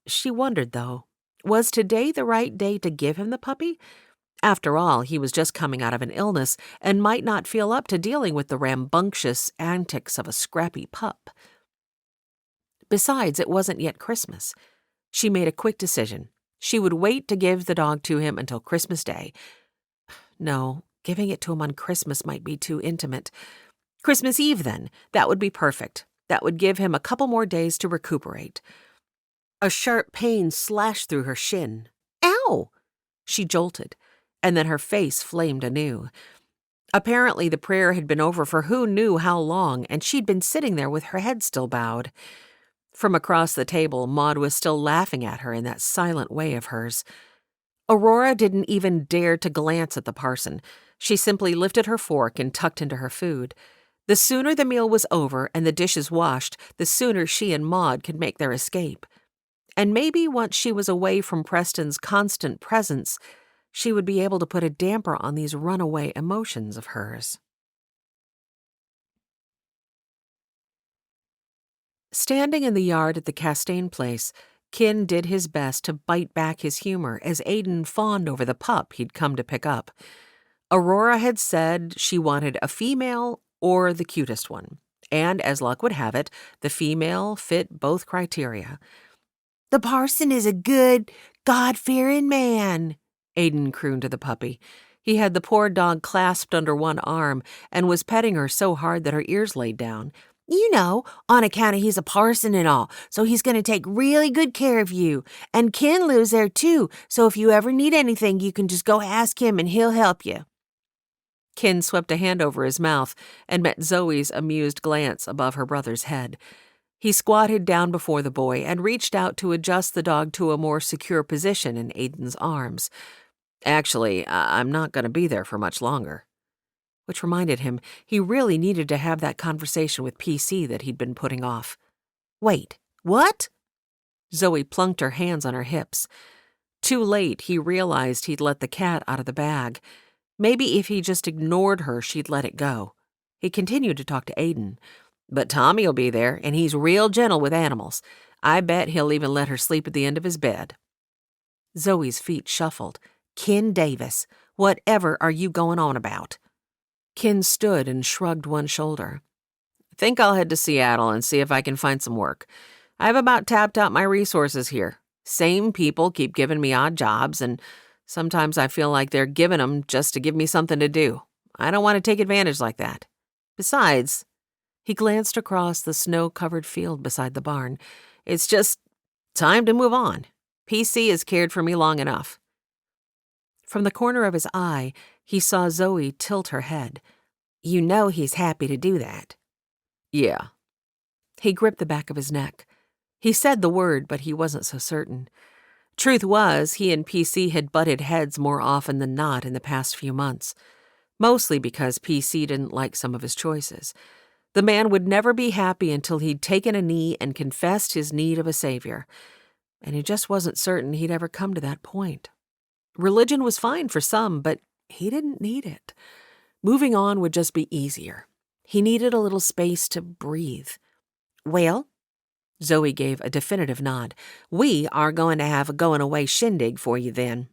She wondered, though, was today the right day to give him the puppy? After all, he was just coming out of an illness and might not feel up to dealing with the rambunctious antics of a scrappy pup. Besides, it wasn't yet Christmas. She made a quick decision. She would wait to give the dog to him until Christmas Day. No, giving it to him on Christmas might be too intimate. Christmas Eve, then. That would be perfect. That would give him a couple more days to recuperate. A sharp pain slashed through her shin. Ow! She jolted, and then her face flamed anew. Apparently the prayer had been over for who knew how long, and she'd been sitting there with her head still bowed. From across the table, Maud was still laughing at her in that silent way of hers. Aurora didn't even dare to glance at the parson. She simply lifted her fork and tucked into her food. The sooner the meal was over and the dishes washed, the sooner she and Maud could make their escape. And maybe once she was away from Preston's constant presence, she would be able to put a damper on these runaway emotions of hers. Standing in the yard at the Castaigne place, Ken did his best to bite back his humor as Aiden fawned over the pup he'd come to pick up. Aurora had said she wanted a female or the cutest one, and as luck would have it, the female fit both criteria. "The parson is a good, God-fearing man," Aiden crooned to the puppy. He had the poor dog clasped under one arm and was petting her so hard that her ears laid down. "You know, on account of he's a parson and all, so he's going to take really good care of you. And Ken lives there too, so if you ever need anything, you can just go ask him and he'll help you." Ken swept a hand over his mouth and met Zoe's amused glance above her brother's head. He squatted down before the boy and reached out to adjust the dog to a more secure position in Aiden's arms. "Actually, I'm not going to be there for much longer." Which reminded him he really needed to have that conversation with PC that he'd been putting off. "Wait, what?" Zoe plunked her hands on her hips. Too late, he realized he'd let the cat out of the bag. Maybe if he just ignored her, she'd let it go. He continued to talk to Aiden. "But Tommy'll be there, and he's real gentle with animals. I bet he'll even let her sleep at the end of his bed." Zoe's feet shuffled. "Ken Davis, whatever are you going on about?" Ken stood and shrugged one shoulder. "Think I'll head to Seattle and see if I can find some work. I've about tapped out my resources here. Same people keep giving me odd jobs, and sometimes I feel like they're giving them just to give me something to do. I don't want to take advantage like that. Besides," he glanced across the snow-covered field beside the barn, "it's just time to move on. PC has cared for me long enough." From the corner of his eye, he saw Zoe tilt her head. "You know he's happy to do that." "Yeah." He gripped the back of his neck. He said the word, but he wasn't so certain. Truth was, he and PC had butted heads more often than not in the past few months, mostly because PC didn't like some of his choices. The man would never be happy until he'd taken a knee and confessed his need of a savior, and he just wasn't certain he'd ever come to that point. Religion was fine for some, but he didn't need it. Moving on would just be easier. He needed a little space to breathe. "Well," Zoe gave a definitive nod, "we are going to have a going-away shindig for you then."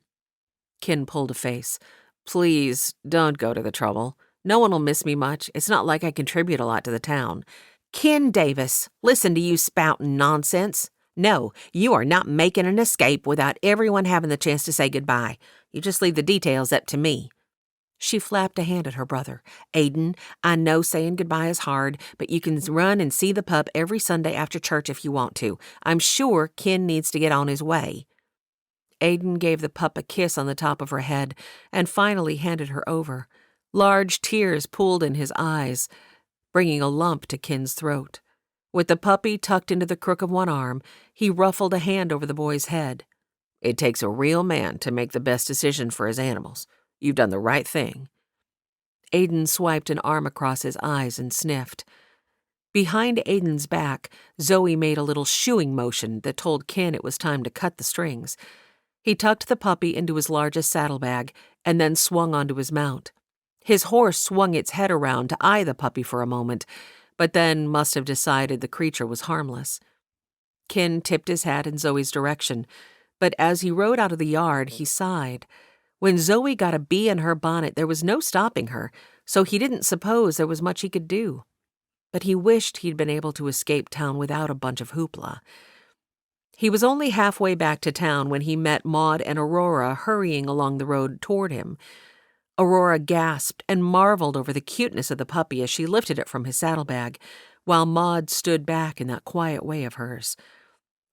Ken pulled a face. "Please, don't go to the trouble. No one will miss me much. It's not like I contribute a lot to the town." "Ken Davis, listen to you spouting nonsense. No, you are not making an escape without everyone having the chance to say goodbye. You just leave the details up to me." She flapped a hand at her brother. "Aiden, I know saying goodbye is hard, but you can run and see the pup every Sunday after church if you want to. I'm sure Ken needs to get on his way." Aiden gave the pup a kiss on the top of her head and finally handed her over. Large tears pooled in his eyes, bringing a lump to Ken's throat. With the puppy tucked into the crook of one arm, he ruffled a hand over the boy's head. "It takes a real man to make the best decision for his animals. You've done the right thing." Aiden swiped an arm across his eyes and sniffed. Behind Aiden's back, Zoe made a little shooing motion that told Ken it was time to cut the strings. He tucked the puppy into his largest saddlebag and then swung onto his mount. His horse swung its head around to eye the puppy for a moment, but then must have decided the creature was harmless. Ken tipped his hat in Zoe's direction, but as he rode out of the yard, he sighed. When Zoe got a bee in her bonnet, there was no stopping her, so he didn't suppose there was much he could do. But he wished he'd been able to escape town without a bunch of hoopla. He was only halfway back to town when he met Maud and Aurora hurrying along the road toward him. Aurora gasped and marveled over the cuteness of the puppy as she lifted it from his saddlebag, while Maud stood back in that quiet way of hers.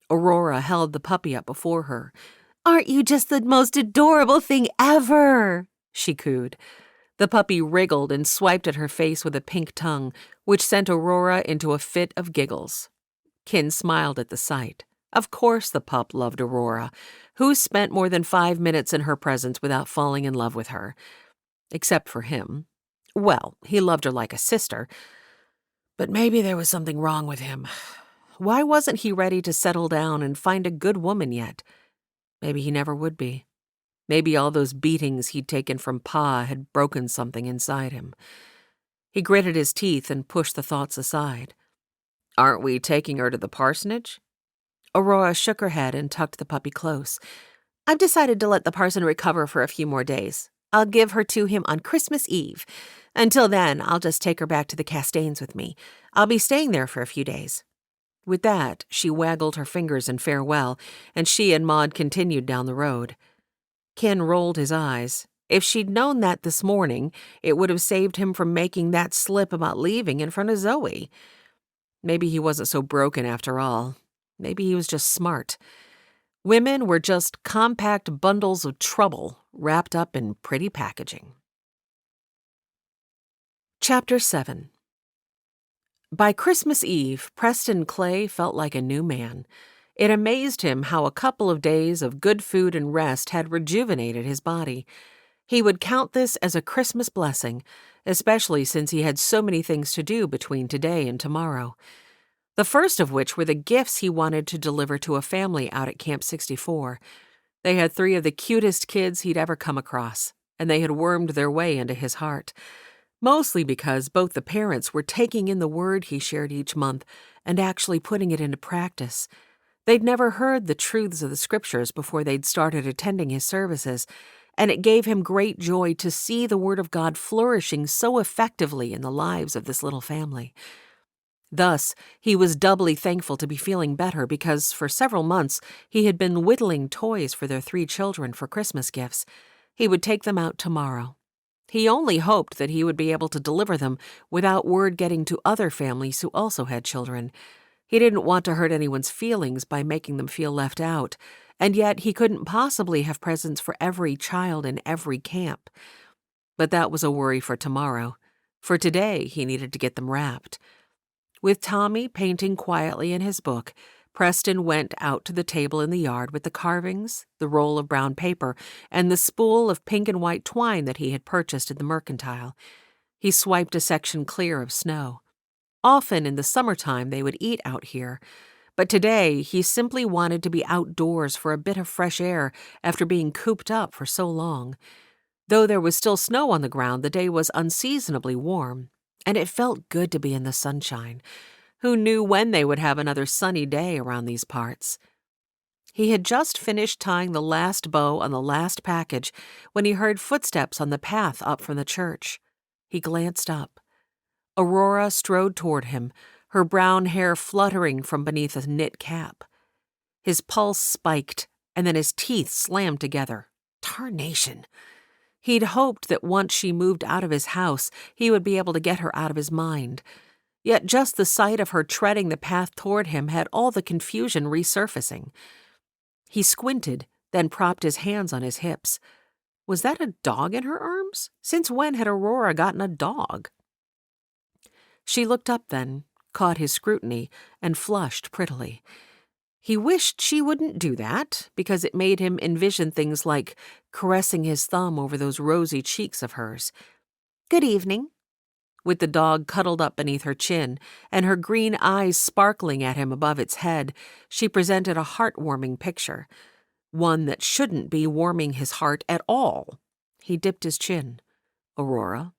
Aurora held the puppy up before her. "Aren't you just the most adorable thing ever?" she cooed. The puppy wriggled and swiped at her face with a pink tongue, which sent Aurora into a fit of giggles. Ken smiled at the sight. Of course the pup loved Aurora. Who spent more than 5 minutes in her presence without falling in love with her? Except for him. Well, he loved her like a sister. But maybe there was something wrong with him. Why wasn't he ready to settle down and find a good woman yet? Maybe he never would be. Maybe all those beatings he'd taken from Pa had broken something inside him. He gritted his teeth and pushed the thoughts aside. "Aren't we taking her to the parsonage?" Aurora shook her head and tucked the puppy close. "I've decided to let the parson recover for a few more days. I'll give her to him on Christmas Eve. Until then, I'll just take her back to the Castains with me. I'll be staying there for a few days." With that, she waggled her fingers in farewell, and she and Maud continued down the road. Ken rolled his eyes. If she'd known that this morning, it would have saved him from making that slip about leaving in front of Zoe. Maybe he wasn't so broken after all. Maybe he was just smart. Women were just compact bundles of trouble wrapped up in pretty packaging. Chapter 7. By Christmas Eve, Parson Clay felt like a new man. It amazed him how a couple of days of good food and rest had rejuvenated his body. He would count this as a Christmas blessing, especially since he had so many things to do between today and tomorrow. The first of which were the gifts he wanted to deliver to a family out at Camp 64. They had 3 of the cutest kids he'd ever come across, and they had wormed their way into his heart. Mostly because both the parents were taking in the word he shared each month and actually putting it into practice. They'd never heard the truths of the scriptures before they'd started attending his services, and it gave him great joy to see the Word of God flourishing so effectively in the lives of this little family. Thus, he was doubly thankful to be feeling better because for several months he had been whittling toys for their 3 children for Christmas gifts. He would take them out tomorrow. He only hoped that he would be able to deliver them without word getting to other families who also had children. He didn't want to hurt anyone's feelings by making them feel left out, and yet he couldn't possibly have presents for every child in every camp. But that was a worry for tomorrow. For today, he needed to get them wrapped. With Tommy painting quietly in his book, Preston went out to the table in the yard with the carvings, the roll of brown paper, and the spool of pink and white twine that he had purchased at the mercantile. He swiped a section clear of snow. Often in the summertime they would eat out here, but today he simply wanted to be outdoors for a bit of fresh air after being cooped up for so long. Though there was still snow on the ground, the day was unseasonably warm, and it felt good to be in the sunshine. Who knew when they would have another sunny day around these parts? He had just finished tying the last bow on the last package when he heard footsteps on the path up from the church. He glanced up. Aurora strode toward him, her brown hair fluttering from beneath a knit cap. His pulse spiked, and then his teeth slammed together. Tarnation! He'd hoped that once she moved out of his house, he would be able to get her out of his mind. Yet just the sight of her treading the path toward him had all the confusion resurfacing. He squinted, then propped his hands on his hips. Was that a dog in her arms? Since when had Aurora gotten a dog? She looked up then, caught his scrutiny, and flushed prettily. He wished she wouldn't do that, because it made him envision things like caressing his thumb over those rosy cheeks of hers. Good evening. With the dog cuddled up beneath her chin and her green eyes sparkling at him above its head, she presented a heart-warming picture, one that shouldn't be warming his heart at all. He dipped his chin. Aurora.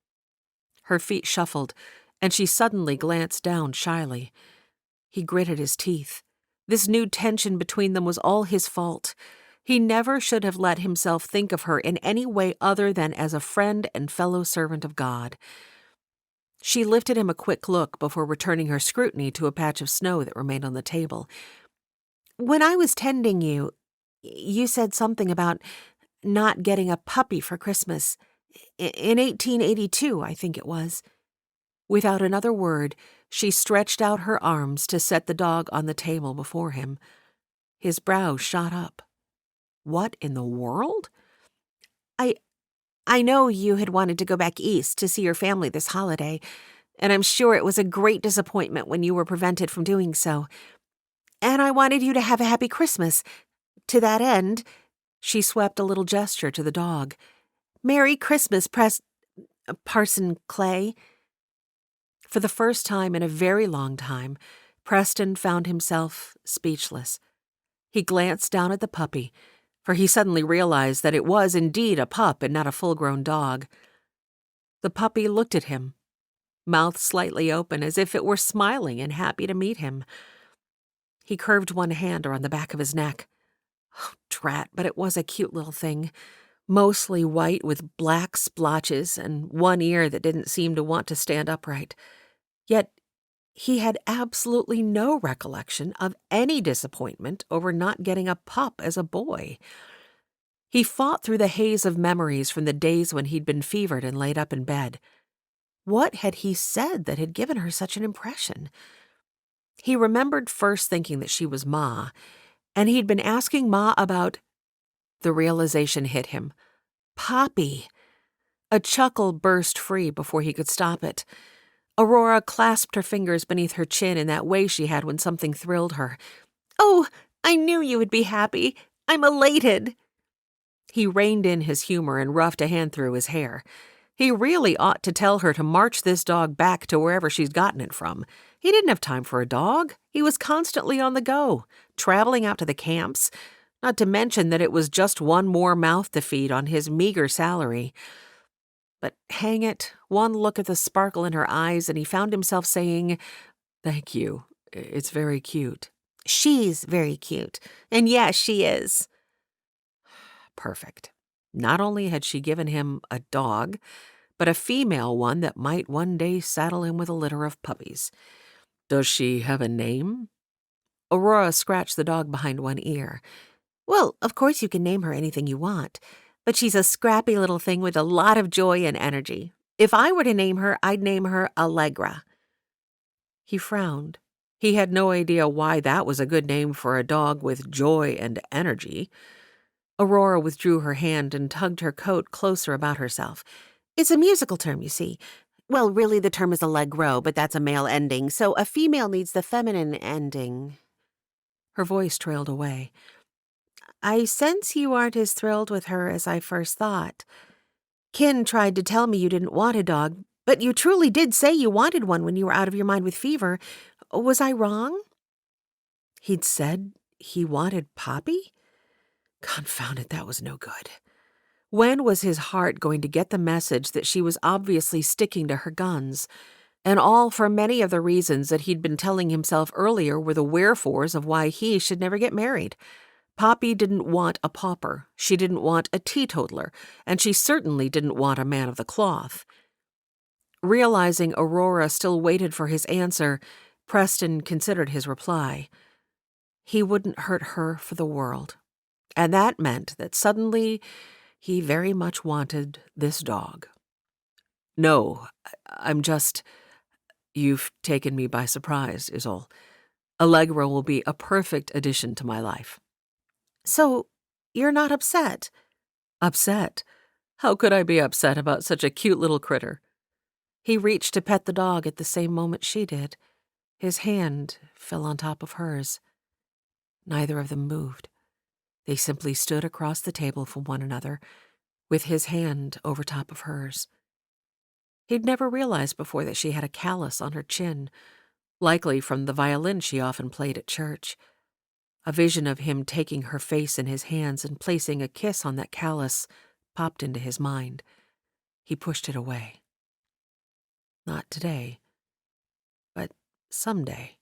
Her feet shuffled, and she suddenly glanced down shyly. He gritted his teeth. This new tension between them was all his fault. He never should have let himself think of her in any way other than as a friend and fellow servant of God. She lifted him a quick look before returning her scrutiny to a patch of snow that remained on the table. When I was tending you, you said something about not getting a puppy for Christmas. In 1882, I think it was. Without another word, she stretched out her arms to set the dog on the table before him. His brows shot up. What in the world? I know you had wanted to go back east to see your family this holiday, and I'm sure it was a great disappointment when you were prevented from doing so. And I wanted you to have a happy Christmas. To that end, she swept a little gesture to the dog. Merry Christmas, Parson Clay. For the first time in a very long time, Preston found himself speechless. He glanced down at the puppy, for he suddenly realized that it was indeed a pup and not a full-grown dog. The puppy looked at him, mouth slightly open as if it were smiling and happy to meet him. He curved one hand around the back of his neck. Oh, drat, but it was a cute little thing, mostly white with black splotches and one ear that didn't seem to want to stand upright. Yet he had absolutely no recollection of any disappointment over not getting a pup as a boy. He fought through the haze of memories from the days when he'd been fevered and laid up in bed. What had he said that had given her such an impression? He remembered first thinking that she was Ma, and he'd been asking Ma about— The realization hit him. Poppy! A chuckle burst free before he could stop it. Aurora clasped her fingers beneath her chin in that way she had when something thrilled her. Oh, I knew you would be happy. I'm elated. He reined in his humor and roughed a hand through his hair. He really ought to tell her to march this dog back to wherever she's gotten it from. He didn't have time for a dog. He was constantly on the go, traveling out to the camps, not to mention that it was just one more mouth to feed on his meager salary. But hang it, one look at the sparkle in her eyes and he found himself saying, "Thank you. It's very cute." She's very cute. And yes, she is. Perfect. Not only had she given him a dog, but a female one that might one day saddle him with a litter of puppies. Does she have a name? Aurora scratched the dog behind one ear. Well, of course you can name her anything you want. But she's a scrappy little thing with a lot of joy and energy. If I were to name her, I'd name her Allegra. He frowned. He had no idea why that was a good name for a dog with joy and energy. Aurora withdrew her hand and tugged her coat closer about herself. It's a musical term, you see. Well, really the term is allegro, but that's a male ending, so a female needs the feminine ending. Her voice trailed away. I sense you aren't as thrilled with her as I first thought. Kin tried to tell me you didn't want a dog, but you truly did say you wanted one when you were out of your mind with fever. Was I wrong? He'd said he wanted Poppy? Confound it, that was no good. When was his heart going to get the message that she was obviously sticking to her guns? And all for many of the reasons that he'd been telling himself earlier were the wherefores of why he should never get married. Poppy didn't want a pauper, she didn't want a teetotaler, and she certainly didn't want a man of the cloth. Realizing Aurora still waited for his answer, Preston considered his reply. He wouldn't hurt her for the world. And that meant that suddenly he very much wanted this dog. No, I'm just— You've taken me by surprise, is all. Allegra will be a perfect addition to my life. So, you're not upset? Upset? How could I be upset about such a cute little critter? He reached to pet the dog at the same moment she did. His hand fell on top of hers. Neither of them moved. They simply stood across the table from one another, with his hand over top of hers. He'd never realized before that she had a callus on her chin, likely from the violin she often played at church. A vision of him taking her face in his hands and placing a kiss on that callus popped into his mind. He pushed it away. Not today, but someday.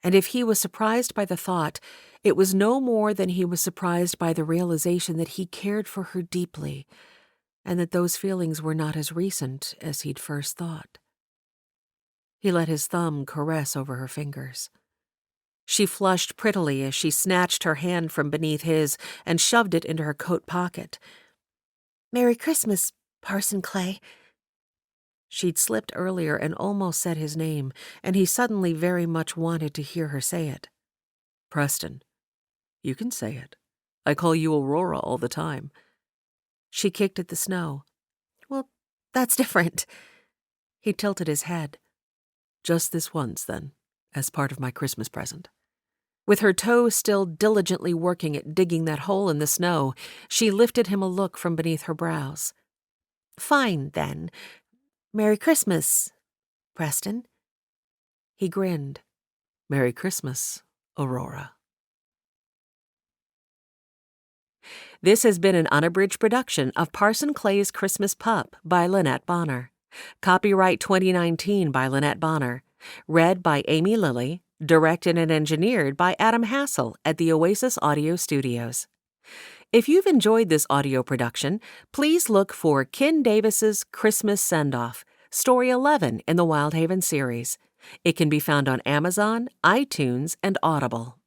And if he was surprised by the thought, it was no more than he was surprised by the realization that he cared for her deeply, and that those feelings were not as recent as he'd first thought. He let his thumb caress over her fingers. She flushed prettily as she snatched her hand from beneath his and shoved it into her coat pocket. Merry Christmas, Parson Clay. She'd slipped earlier and almost said his name, and he suddenly very much wanted to hear her say it. Preston. You can say it. I call you Aurora all the time. She kicked at the snow. Well, that's different. He tilted his head. Just this once, then, as part of my Christmas present. With her toe still diligently working at digging that hole in the snow, she lifted him a look from beneath her brows. Fine, then. Merry Christmas, Preston. He grinned. Merry Christmas, Aurora. This has been an unabridged production of Parson Clay's Christmas Pup by Lynnette Bonner. Copyright 2019 by Lynnette Bonner. Read by Amy Lilly. Directed and engineered by Adam Hassel at the Oasis Audio Studios. If you've enjoyed this audio production, please look for Ken Davis's Christmas Send-Off, Story 11 in the Wyldhaven series. It can be found on Amazon, iTunes, and Audible.